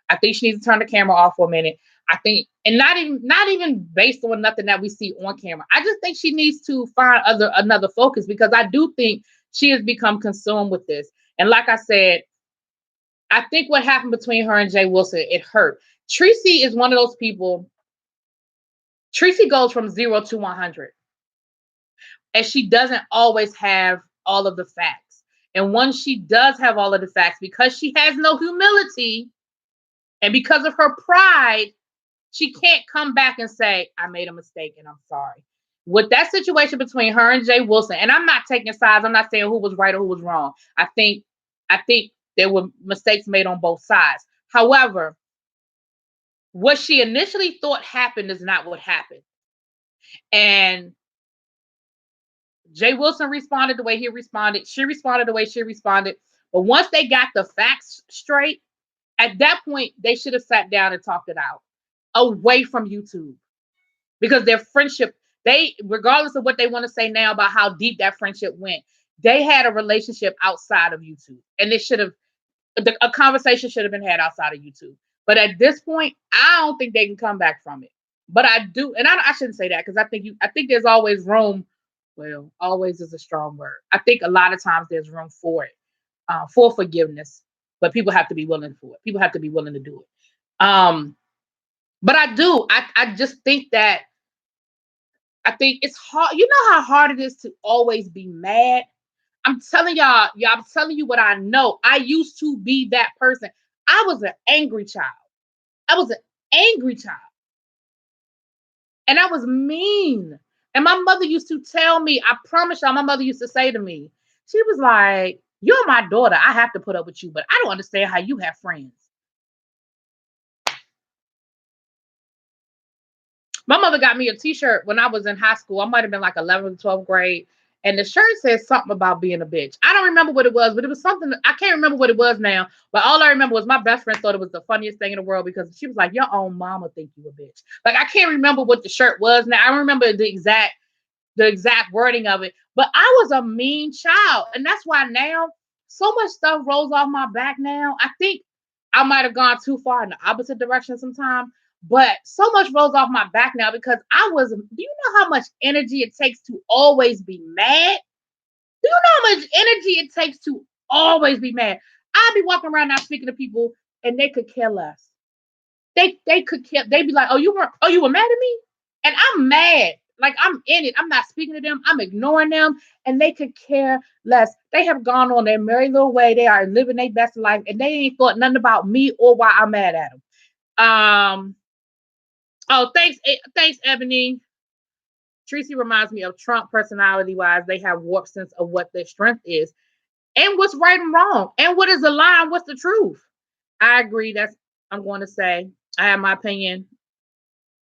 I think she needs to turn the camera off for a minute. I think, and not even based on nothing that we see on camera. I just think she needs to find another focus because I do think she has become consumed with this. And like I said, I think what happened between her and Jay Wilson, it hurt. Tracy is one of those people. Tracy goes from 0 to 100. And she doesn't always have all of the facts. And once she does have all of the facts, because she has no humility and because of her pride, she can't come back and say, I made a mistake and I'm sorry. With that situation between her and Jay Wilson, and I'm not taking sides, I'm not saying who was right or who was wrong. I think there were mistakes made on both sides. However, what she initially thought happened is not what happened. And Jay Wilson responded the way he responded. She responded the way she responded. But once they got the facts straight, at that point, they should have sat down and talked it out away from YouTube. Because their friendship, regardless of what they want to say now about how deep that friendship went, they had a relationship outside of YouTube. And a conversation should have been had outside of YouTube. But at this point, I don't think they can come back from it. But I do, and I shouldn't say that because I think there's always room. Well, always is a strong word. I think a lot of times there's room for it, for forgiveness, but people have to be willing for it. People have to be willing to do it. But I just think that, I think it's hard. You know how hard it is to always be mad? I'm telling y'all, I'm telling you what I know. I used to be that person. I was an angry child. I was an angry child. And I was mean. And my mother used to tell me, I promise y'all, my mother used to say to me, she was like, you're my daughter. I have to put up with you, but I don't understand how you have friends. My mother got me a t-shirt when I was in high school. I might have been like 11th, 12th grade. And the shirt says something about being a bitch. I don't remember what it was, but it was something. I can't remember what it was now. But all I remember was my best friend thought it was the funniest thing in the world because she was like, your own mama think you a bitch. Like, I can't remember what the shirt was now. I remember the exact wording of it. But I was a mean child. And that's why now so much stuff rolls off my back now. I think I might have gone too far in the opposite direction sometime. But so much rolls off my back now because do you know how much energy it takes to always be mad? Do you know how much energy it takes to always be mad? I'd be walking around now speaking to people and they could care less. They could care, they'd be like, you were mad at me? And I'm mad. Like, I'm in it. I'm not speaking to them. I'm ignoring them. And they could care less. They have gone on their merry little way. They are living their best life. And they ain't thought nothing about me or why I'm mad at them. Oh, thanks, Ebony. Tracy reminds me of Trump personality-wise. They have warped sense of what their strength is and what's right and wrong and what is a lie and what's the truth. I agree. I'm going to say I have my opinion.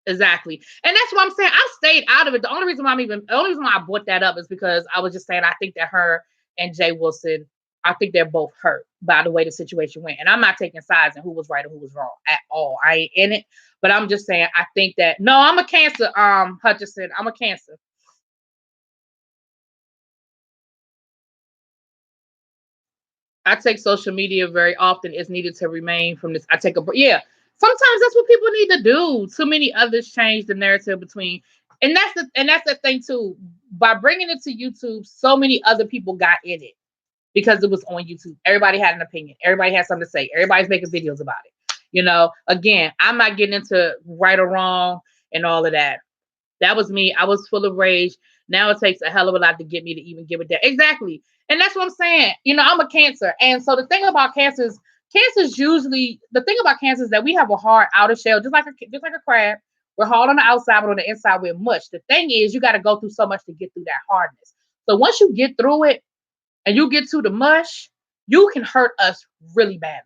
Exactly. And that's what I'm saying. I stayed out of it. The only reason why I brought that up is because I was just saying I think that her and Jay Wilson, I think they're both hurt by the way the situation went. And I'm not taking sides and who was right or who was wrong at all. I ain't in it. But I'm just saying I think that no, I'm a Cancer, Hutchinson. I'm a Cancer. I take social media very often. It's needed to remain from this. I take a yeah. Sometimes that's what people need to do. Too many others change the narrative between, and that's the thing too. By bringing it to YouTube, so many other people got in it because it was on YouTube. Everybody had an opinion. Everybody had something to say. Everybody's making videos about it. Again, I'm not getting into right or wrong and all of that. That was me. I was full of rage. Now it takes a hell of a lot to get me to even give it that. Exactly. And that's what I'm saying. I'm a Cancer. And so the thing about cancers usually, the thing about Cancer is that we have a hard outer shell, just like a crab. We're hard on the outside, but on the inside, we're mush. The thing is, you got to go through so much to get through that hardness. So once you get through it and you get to the mush, you can hurt us really badly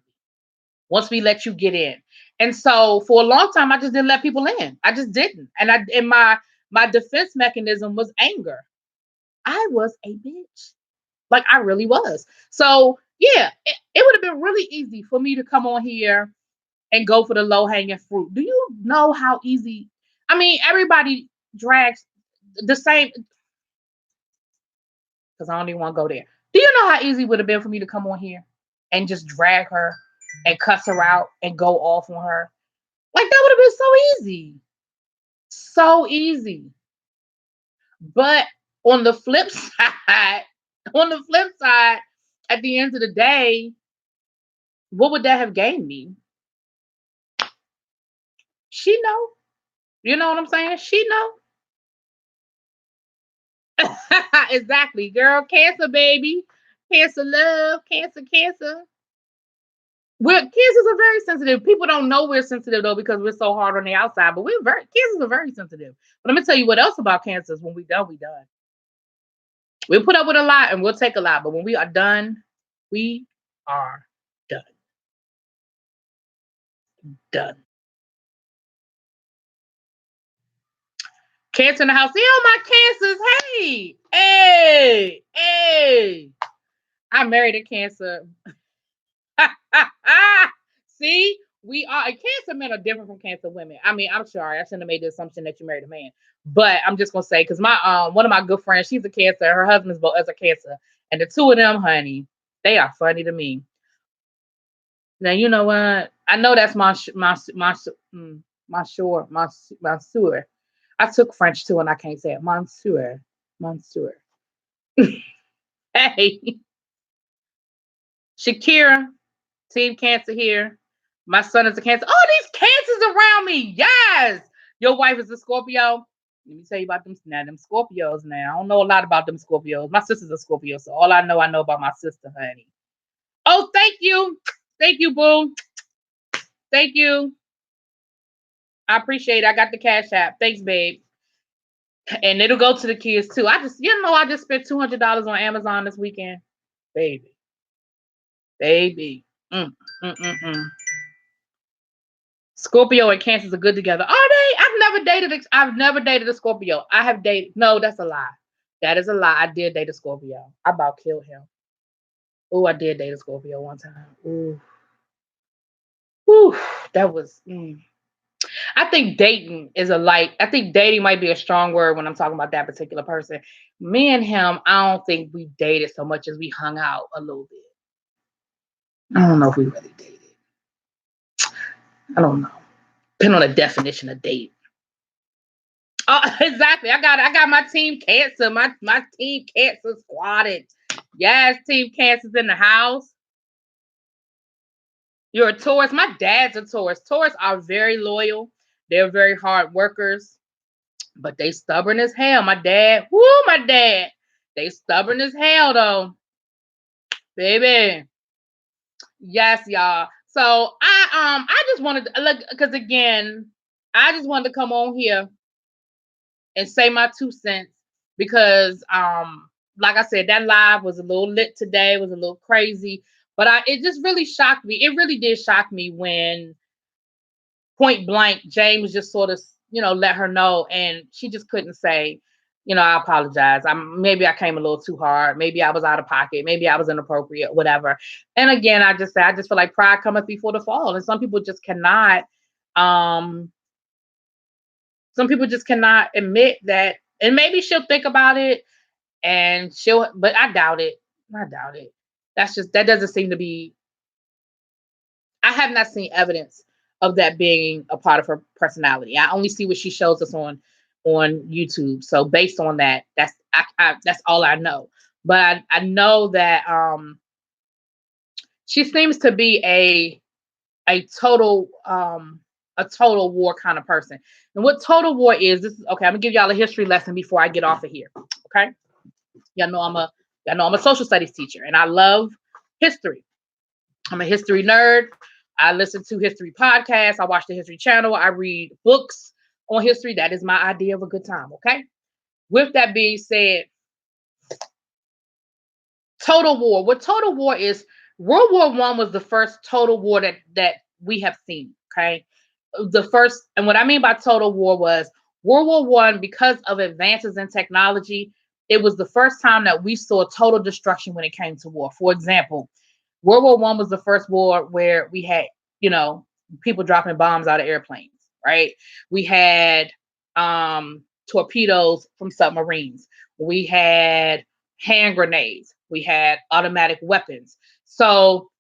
once we let you get in. And so for a long time, I just didn't let people in. I just didn't. And my defense mechanism was anger. I was a bitch. Like, I really was. So yeah, it would have been really easy for me to come on here and go for the low hanging fruit. Do you know how easy? I mean, everybody drags the same, because I don't even want to go there. Do you know how easy it would have been for me to come on here and just drag her and cuss her out and go off on her? Like, that would have been so easy. So easy. But on the flip side, at the end of the day, what would that have gained me? She know. You know what I'm saying? She know. Exactly, girl. Cancer, baby. Cancer love. Cancer. Cancers are very sensitive. People don't know we're sensitive though because we're so hard on the outside. But cancers are very sensitive. But let me tell you what else about cancers. When we done, we done. We'll put up with a lot and we'll take a lot. But when we are done, we are done. Done. Cancer in the house. See all my cancers. Hey. I married a Cancer. See, we are. Cancer men are different from Cancer women. I mean, I'm sorry, I shouldn't have made the assumption that you married a man, but I'm just gonna say because my one of my good friends, she's a Cancer. Her husband's both as a Cancer, and the two of them, honey, they are funny to me. Now you know what? I know that's my sewer. I took French too, and I can't say it. Monsieur. Hey, Shakira, Team Cancer here. My son is a Cancer. Oh, these Cancers around me. Yes. Your wife is a Scorpio. Let me tell you about them Scorpios now. I don't know a lot about them Scorpios. My sister's a Scorpio, so all I know about my sister, honey. Oh, thank you. Thank you, boo. Thank you. I appreciate it. I got the cash app. Thanks, babe. And it'll go to the kids too. I just spent $200 on Amazon this weekend, baby, baby. Mm, mm, mm, mm. Scorpio and Cancers are good together. Are they? I've never dated a Scorpio. I have dated. No, that's a lie. That is a lie. I did date a Scorpio. I about killed him. Oh, I did date a Scorpio one time. Ooh, whew, that was. I think dating is a light. I think dating might be a strong word when I'm talking about that particular person. Me and him, I don't think we dated so much as we hung out a little bit. I don't know if we really dated. I don't know. Depending on the definition of date. Oh, exactly. I got my team cancer. My team cancer squatted. Yes, team cancer's in the house. You're a Taurus. My dad's a Taurus. Taurus are very loyal. They're very hard workers, but they stubborn as hell. My dad. They stubborn as hell though, baby. Yes, y'all. So I just wanted to look because again, I just wanted to come on here and say my 2 cents because like I said, that live was a little lit today, was a little crazy, but it just really shocked me. It really did shock me when point blank James just sort of, let her know, and she just couldn't say, I apologize. Maybe I came a little too hard. Maybe I was out of pocket. Maybe I was inappropriate, whatever. And again, I just feel like pride cometh before the fall. And um some people just cannot admit that. And maybe she'll think about it and but I doubt it. I doubt it. That doesn't seem to be, I have not seen evidence of that being a part of her personality. I only see what she shows us on YouTube. So based on that, that's all I know. But I know that she seems to be a total war kind of person. And what total war is, this is okay. I'm gonna give y'all a history lesson before I get off of here. Okay. Y'all know I'm a social studies teacher and I love history. I'm a history nerd. I listen to history podcasts. I watch the History Channel. I read books on history. That is my idea of a good time. Okay. With that being said, total war. What total war is? World War One was the first total war that we have seen. Okay. The first, and what I mean by total war was World War One, because of advances in technology, it was the first time that we saw total destruction when it came to war. For example, World War One was the first war where we had, people dropping bombs out of airplanes, right? We had torpedoes from submarines. We had hand grenades. We had automatic weapons. So,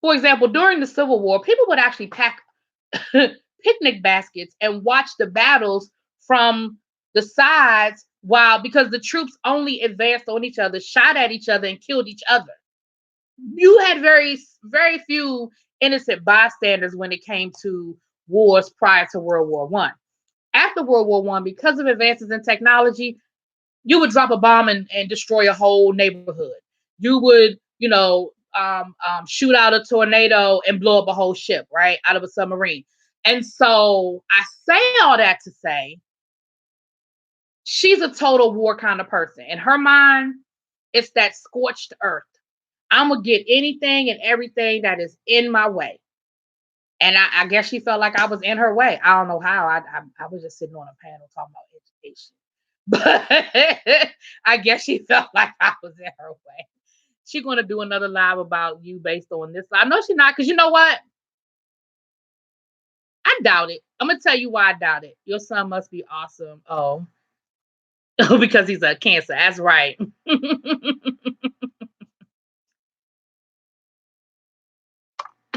for example, during the Civil War, people would actually pack picnic baskets and watch the battles from the sides because the troops only advanced on each other, shot at each other, and killed each other. You had very, very few innocent bystanders when it came to wars prior to World War One. After World War One, because of advances in technology, you would drop a bomb and destroy a whole neighborhood. You would, shoot out a tornado and blow up a whole ship, right, out of a submarine. And so I say all that to say she's a total war kind of person. In her mind, it's that scorched earth. I'm gonna get anything and everything that is in my way. And I guess she felt like I was in her way. I don't know how. I was just sitting on a panel talking about education, but I guess she felt like I was in her way. She's gonna do another live about you based on this. I know she's not, because you know what? I doubt it. I'm gonna tell you why I doubt it. Your son must be awesome. Oh, because he's a Cancer. That's right.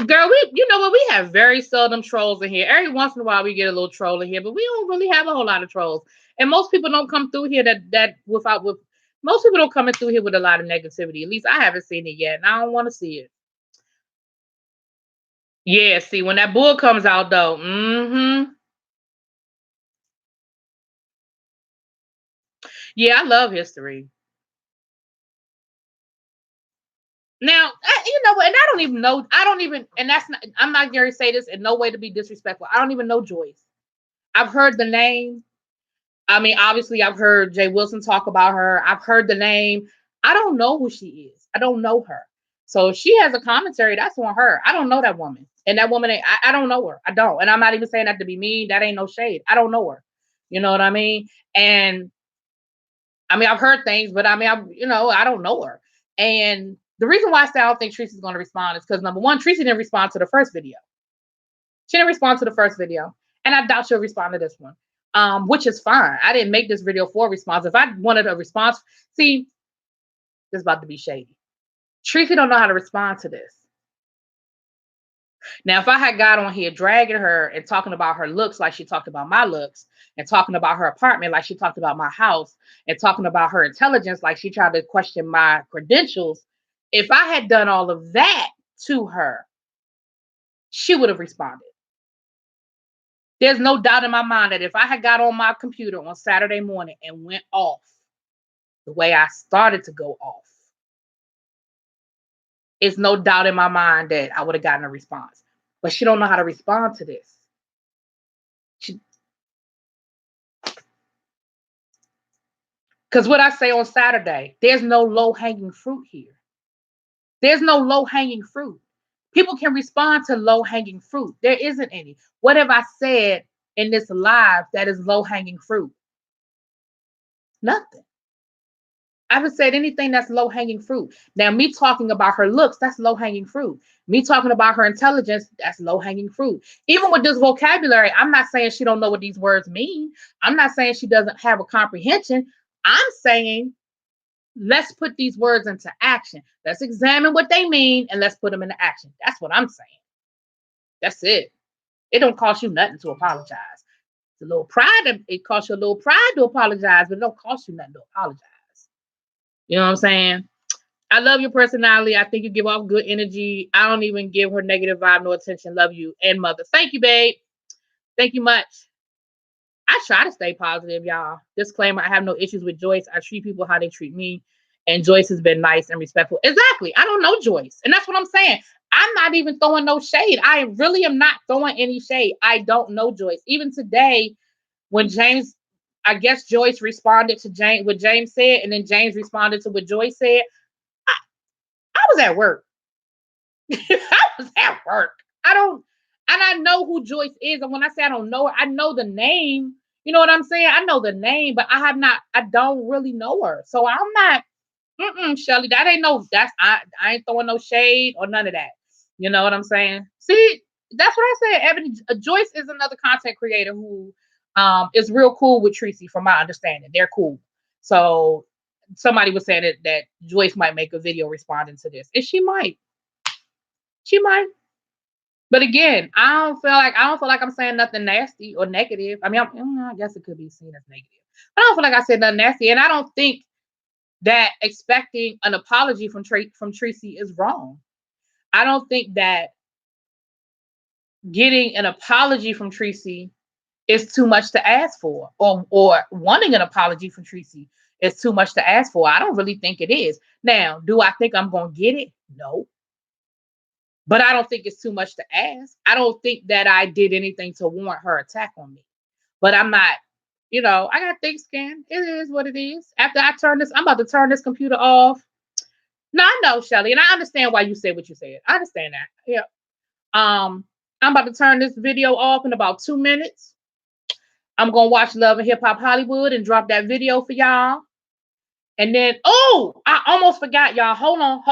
Girl, you know what? We have very seldom trolls in here. Every once in a while, we get a little troll in here, but we don't really have a whole lot of trolls. And most people don't come through here with most people don't come in through here with a lot of negativity. At least I haven't seen it yet, and I don't want to see it. Yeah, see, when that bull comes out, though, yeah, I love history. Now, you know what? And I don't even know. I don't even, and that's not, I'm not going to say this in no way to be disrespectful. I don't even know Joyce. I've heard the name. I mean, obviously, I've heard Jay Wilson talk about her. I've heard the name. I don't know who she is. I don't know her. So if she has a commentary, that's on her. I don't know that woman. And that woman, I don't know her. I don't. And I'm not even saying that to be mean. That ain't no shade. I don't know her. You know what I mean? And I mean, I've heard things, but I mean, I don't know her. And the reason why I say I don't think Tracy's going to respond is because number one, Tracy didn't respond to the first video. She didn't respond to the first video, and I doubt she'll respond to this one, which is fine. I didn't make this video for a response. If I wanted a response, see, this is about to be shady. Tracy don't know how to respond to this. Now, if I had got on here dragging her and talking about her looks like she talked about my looks, and talking about her apartment like she talked about my house, and talking about her intelligence like she tried to question my credentials, if I had done all of that to her, she would have responded. There's no doubt in my mind that if I had got on my computer on Saturday morning and went off the way I started to go off, it's no doubt in my mind that I would have gotten a response. But she don't know how to respond to this. Because what I say on Saturday, there's no low-hanging fruit here. There's no low-hanging fruit. People can respond to low-hanging fruit. There isn't any. What have I said in this live that is low-hanging fruit? Nothing. I haven't said anything that's low-hanging fruit. Now, me talking about her looks, that's low-hanging fruit. Me talking about her intelligence, that's low-hanging fruit. Even with this vocabulary, I'm not saying she don't know what these words mean. I'm not saying she doesn't have a comprehension. I'm saying let's put these words into action. Let's examine what they mean and let's put them into action. That's what I'm saying. That's it. It don't cost you nothing to apologize. It's a little pride. It costs you a little pride to apologize, but it don't cost you nothing to apologize. You know what I'm saying? I love your personality. I think you give off good energy. I don't even give her negative vibe, no attention. Love you and mother. Thank you, babe. Thank you much. I try to stay positive, y'all. Disclaimer, I have no issues with Joyce. I treat people how they treat me. And Joyce has been nice and respectful. Exactly. I don't know Joyce. And that's what I'm saying. I'm not even throwing no shade. I really am not throwing any shade. I don't know Joyce. Even today, when James, I guess Joyce responded to James, what James said, and then James responded to what Joyce said. I was at work. I was at work. I don't, and I know who Joyce is. And when I say I don't know her, I know the name. You know what I'm saying? I know the name, but I don't really know her. So I'm not, Shelly, that ain't no, I ain't throwing no shade or none of that. You know what I'm saying? See, that's what I said. Ebony, Joyce is another content creator who is real cool with Tracy, from my understanding. They're cool. So somebody was saying that Joyce might make a video responding to this. And she might. She might. But again, I don't feel like I'm saying nothing nasty or negative. I mean, I guess it could be seen as negative. I don't feel like I said nothing nasty, and I don't think that expecting an apology from Tracy is wrong. I don't think that getting an apology from Tracy is too much to ask for, or wanting an apology from Tracy is too much to ask for. I don't really think it is. Now, do I think I'm going to get it? No. But I don't think it's too much to ask. I don't think that I did anything to warrant her attack on me. But I'm not, I got thick skin. It is what it is. After I turn this, I'm about to turn this computer off. No, I know, Shelly, and I understand why you said what you said. I understand that. Yeah. I'm about to turn this video off in about 2 minutes. I'm gonna watch Love and Hip Hop Hollywood and drop that video for y'all. And then, I almost forgot, y'all. Hold on.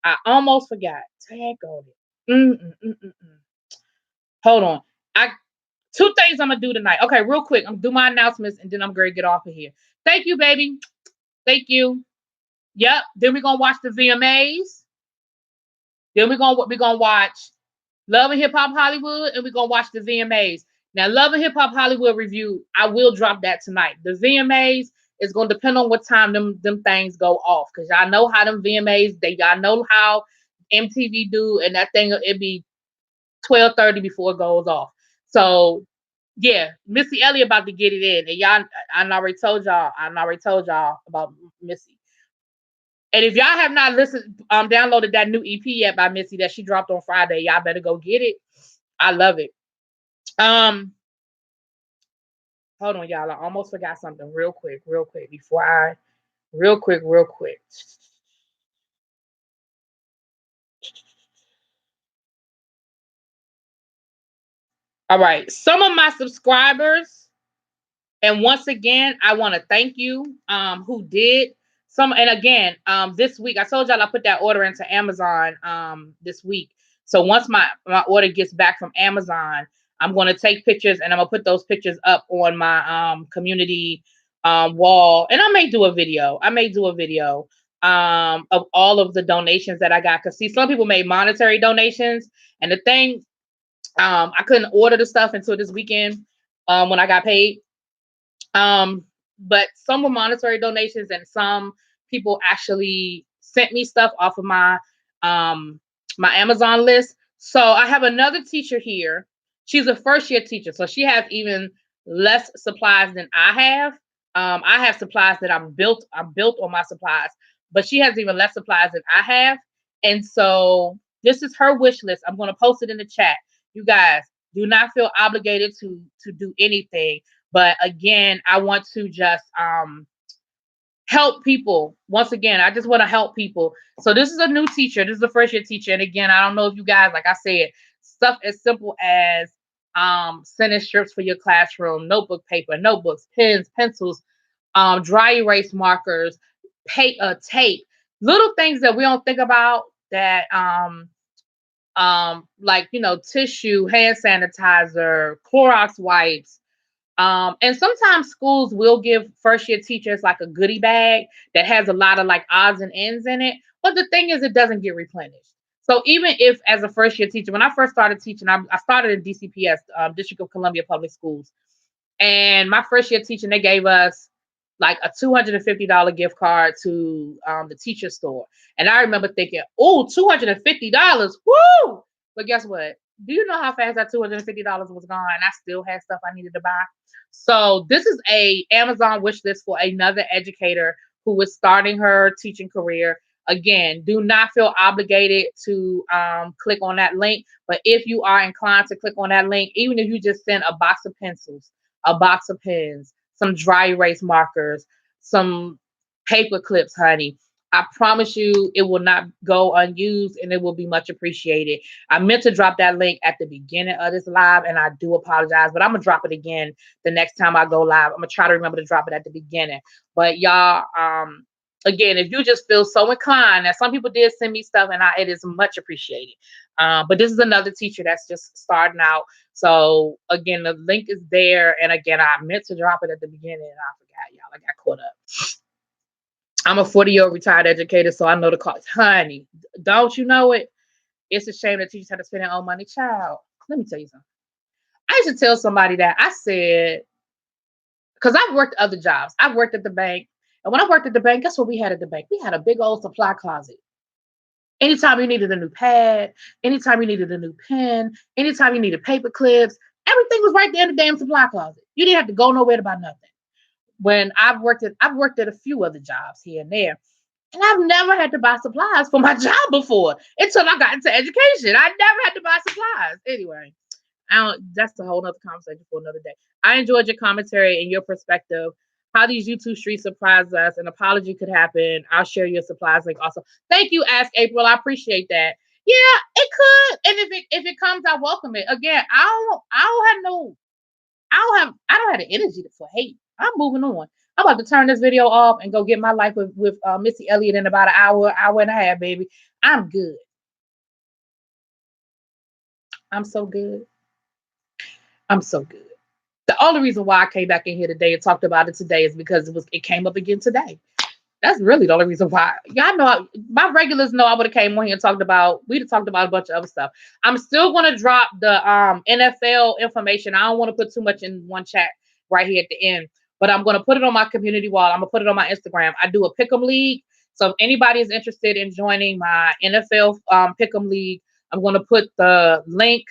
I almost forgot. Tag on it. Hold on. Two things I'm gonna do tonight. Okay, real quick. I'm gonna do my announcements and then I'm gonna get off of here. Thank you, baby. Thank you. Yep. Then we're gonna watch the VMAs. Then we're gonna watch Love and Hip Hop Hollywood, and we're gonna watch the VMAs. Now, Love and Hip Hop Hollywood review, I will drop that tonight. The VMAs is gonna depend on what time them things go off, because y'all know how them VMAs, y'all know how MTV do, and that thing it be 12:30 before it goes off. So yeah, Missy Elliott about to get it in, and y'all, I already told y'all about Missy. And if y'all have not listened, downloaded that new EP yet by Missy that she dropped on Friday, y'all better go get it. I love it. Um, Hold on, y'all. I almost forgot something real quick before I, real quick. All right. Some of my subscribers, and once again, I want to thank you who did some. And again, this week I told y'all I put that order into Amazon this week. So once my order gets back from Amazon, I'm going to take pictures and I'm gonna put those pictures up on my community wall. And I may do a video. Of all of the donations that I got. Cause see, some people made monetary donations, and the thing, I couldn't order the stuff until this weekend when I got paid. Um, but some were monetary donations, and some people actually sent me stuff off of um my Amazon list. So I have another teacher here. She's a first year teacher, so she has even less supplies than I have. I have supplies that I'm built on my supplies, but she has even less supplies than I have. And so this is her wish list. I'm going to post it in the chat. You guys do not feel obligated to do anything. But again, I want to just help people. Once again, I just want to help people. So this is a new teacher. This is a first year teacher. And again, I don't know if you guys, like I said, stuff as simple as sending strips for your classroom, notebook paper, notebooks, pens, pencils, dry erase markers, tape, little things that we don't think about that like tissue, hand sanitizer, Clorox wipes. And sometimes schools will give first year teachers like a goodie bag that has a lot of like odds and ends in it. But the thing is, it doesn't get replenished. So even if as a first year teacher, when I first started teaching, I started in DCPS, District of Columbia Public Schools. And my first year teaching, they gave us like a $250 gift card to the teacher store. And I remember thinking, oh, $250, woo! But guess what? Do you know how fast that $250 was gone? I still had stuff I needed to buy. So this is a Amazon wish list for another educator who is starting her teaching career. Again, do not feel obligated to click on that link. But if you are inclined to click on that link, even if you just send a box of pencils, a box of pens, some dry erase markers, some paper clips, honey, I promise you it will not go unused and it will be much appreciated. I meant to drop that link at the beginning of this live and I do apologize, but I'm going to drop it again the next time I go live. I'm going to try to remember to drop it at the beginning. But y'all, again, if you just feel so inclined, that some people did send me stuff and it is much appreciated. But this is another teacher that's just starting out. So again, the link is there. And again, I meant to drop it at the beginning and I forgot, y'all. I got caught up. I'm a 40-year-old retired educator, so I know the cost. Honey, don't you know it? It's a shame that teachers have to spend their own money. Child, let me tell you something. I used to tell somebody that. I said, because I've worked other jobs. I've worked at the bank. And when I worked at the bank, guess what we had at the bank? We had a big old supply closet. Anytime you needed a new pad, anytime you needed a new pen, anytime you needed paper clips, everything was right there in the damn supply closet. You didn't have to go nowhere to buy nothing. When I've worked at a few other jobs here and there, and I've never had to buy supplies for my job before until I got into education. I never had to buy supplies. Anyway, that's a whole nother conversation for another day. I enjoyed your commentary and your perspective. How these YouTube streets surprise us. An apology could happen. I'll share your supplies link also. Thank you, Ask April. I appreciate that. Yeah, it could. And if it comes, I welcome it. Again, I don't have the energy for hate. I'm moving on. I'm about to turn this video off and go get my life with Missy Elliott in about an hour and a half, baby. I'm good. I'm so good. I'm so good. The only reason why I came back in here today and talked about it today is because it came up again today. That's really the only reason why. Y'all know my regulars know I would have came on here and we'd have talked about a bunch of other stuff. I'm still gonna drop the NFL information. I don't want to put too much in one chat right here at the end, but I'm gonna put it on my community wall. I'm gonna put it on my Instagram. I do a pick'em league. So if anybody is interested in joining my NFL pick'em league, I'm gonna put the link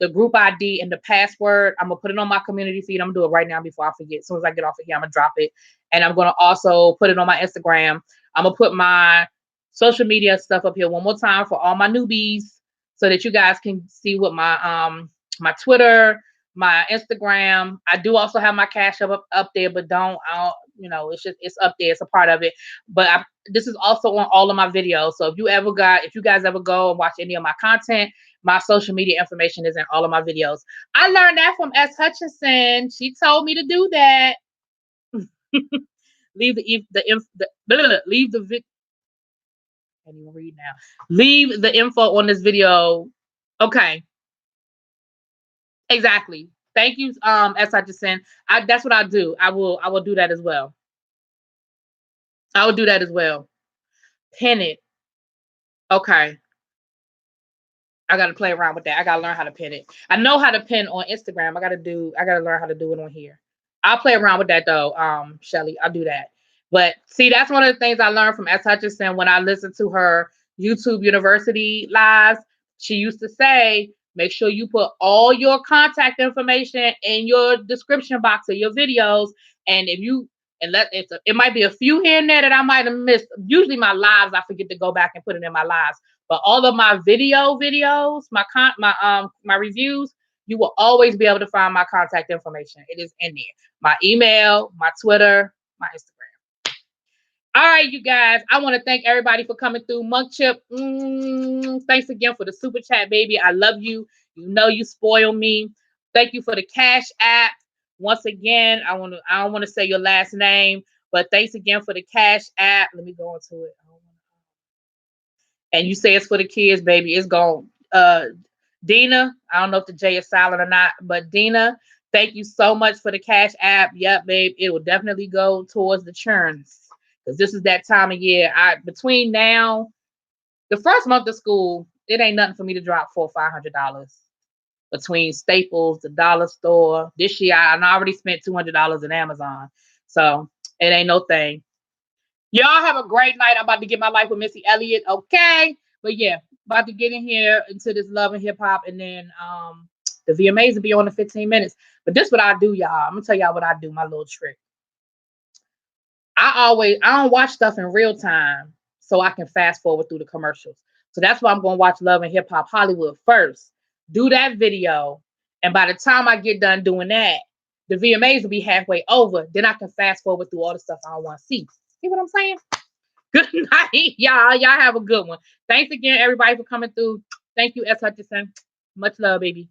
the group ID and the password. I'm gonna put it on my community feed. I'm gonna do it right now before I forget. As soon as I get off of here, I'm gonna drop it. And I'm gonna also put it on my Instagram. I'm gonna put my social media stuff up here one more time for all my newbies so that you guys can see what my Twitter, my Instagram. I do also have my Cash up there, but it's up there. It's a part of it. But this is also on all of my videos. So if you guys ever go and watch any of my content, my social media information is in all of my videos. I learned that from S. Hutchinson. She told me to do that. leave leave the I can't even read now. Leave the info on this video. Okay. Exactly. Thank you, S. Hutchinson. That's what I do. I will do that as well. I will do that as well. Pin it. Okay. I gotta play around with that. I gotta learn how to pin it. I know how to pin on Instagram. I gotta learn how to do it on here. I'll play around with that though, Shelly. I'll do that. But see, that's one of the things I learned from S. Hutchinson when I listened to her YouTube University lives. She used to say, make sure you put all your contact information in your description box of your videos. And if you it might be a few here and there that I might have missed. Usually my lives, I forget to go back and put it in my lives. But all of my videos, my reviews, you will always be able to find my contact information. It is in there. My email, my Twitter, my Instagram. All right, you guys. I want to thank everybody for coming through. Monk Chip, thanks again for the super chat, baby. I love you. You know you spoil me. Thank you for the Cash App. Once again, I don't want to say your last name, but thanks again for the Cash App. Let me go into it. And you say it's for the kids, baby. It's gone. Dina, I don't know if the J is silent or not, but Dina, thank you so much for the Cash App. Yep, babe. It will definitely go towards the churns. Because this is that time of year. Between now, the first month of school, it ain't nothing for me to drop $400 or $500 between Staples, the dollar store. This year, I already spent $200 in Amazon. So it ain't no thing. Y'all have a great night. I'm about to get my life with Missy Elliott. Okay. But yeah, about to get in here into this love and hip hop. And then the VMAs will be on in 15 minutes. But this is what I do, y'all. I'm gonna tell y'all what I do, my little trick. I don't watch stuff in real time so I can fast forward through the commercials. So that's why I'm gonna watch Love and Hip Hop Hollywood first. Do that video. And by the time I get done doing that, the VMAs will be halfway over. Then I can fast forward through all the stuff I don't want to see. See what I'm saying? Good night, y'all. Y'all have a good one. Thanks again, everybody, for coming through. Thank you, S. Hutchinson. Much love, baby.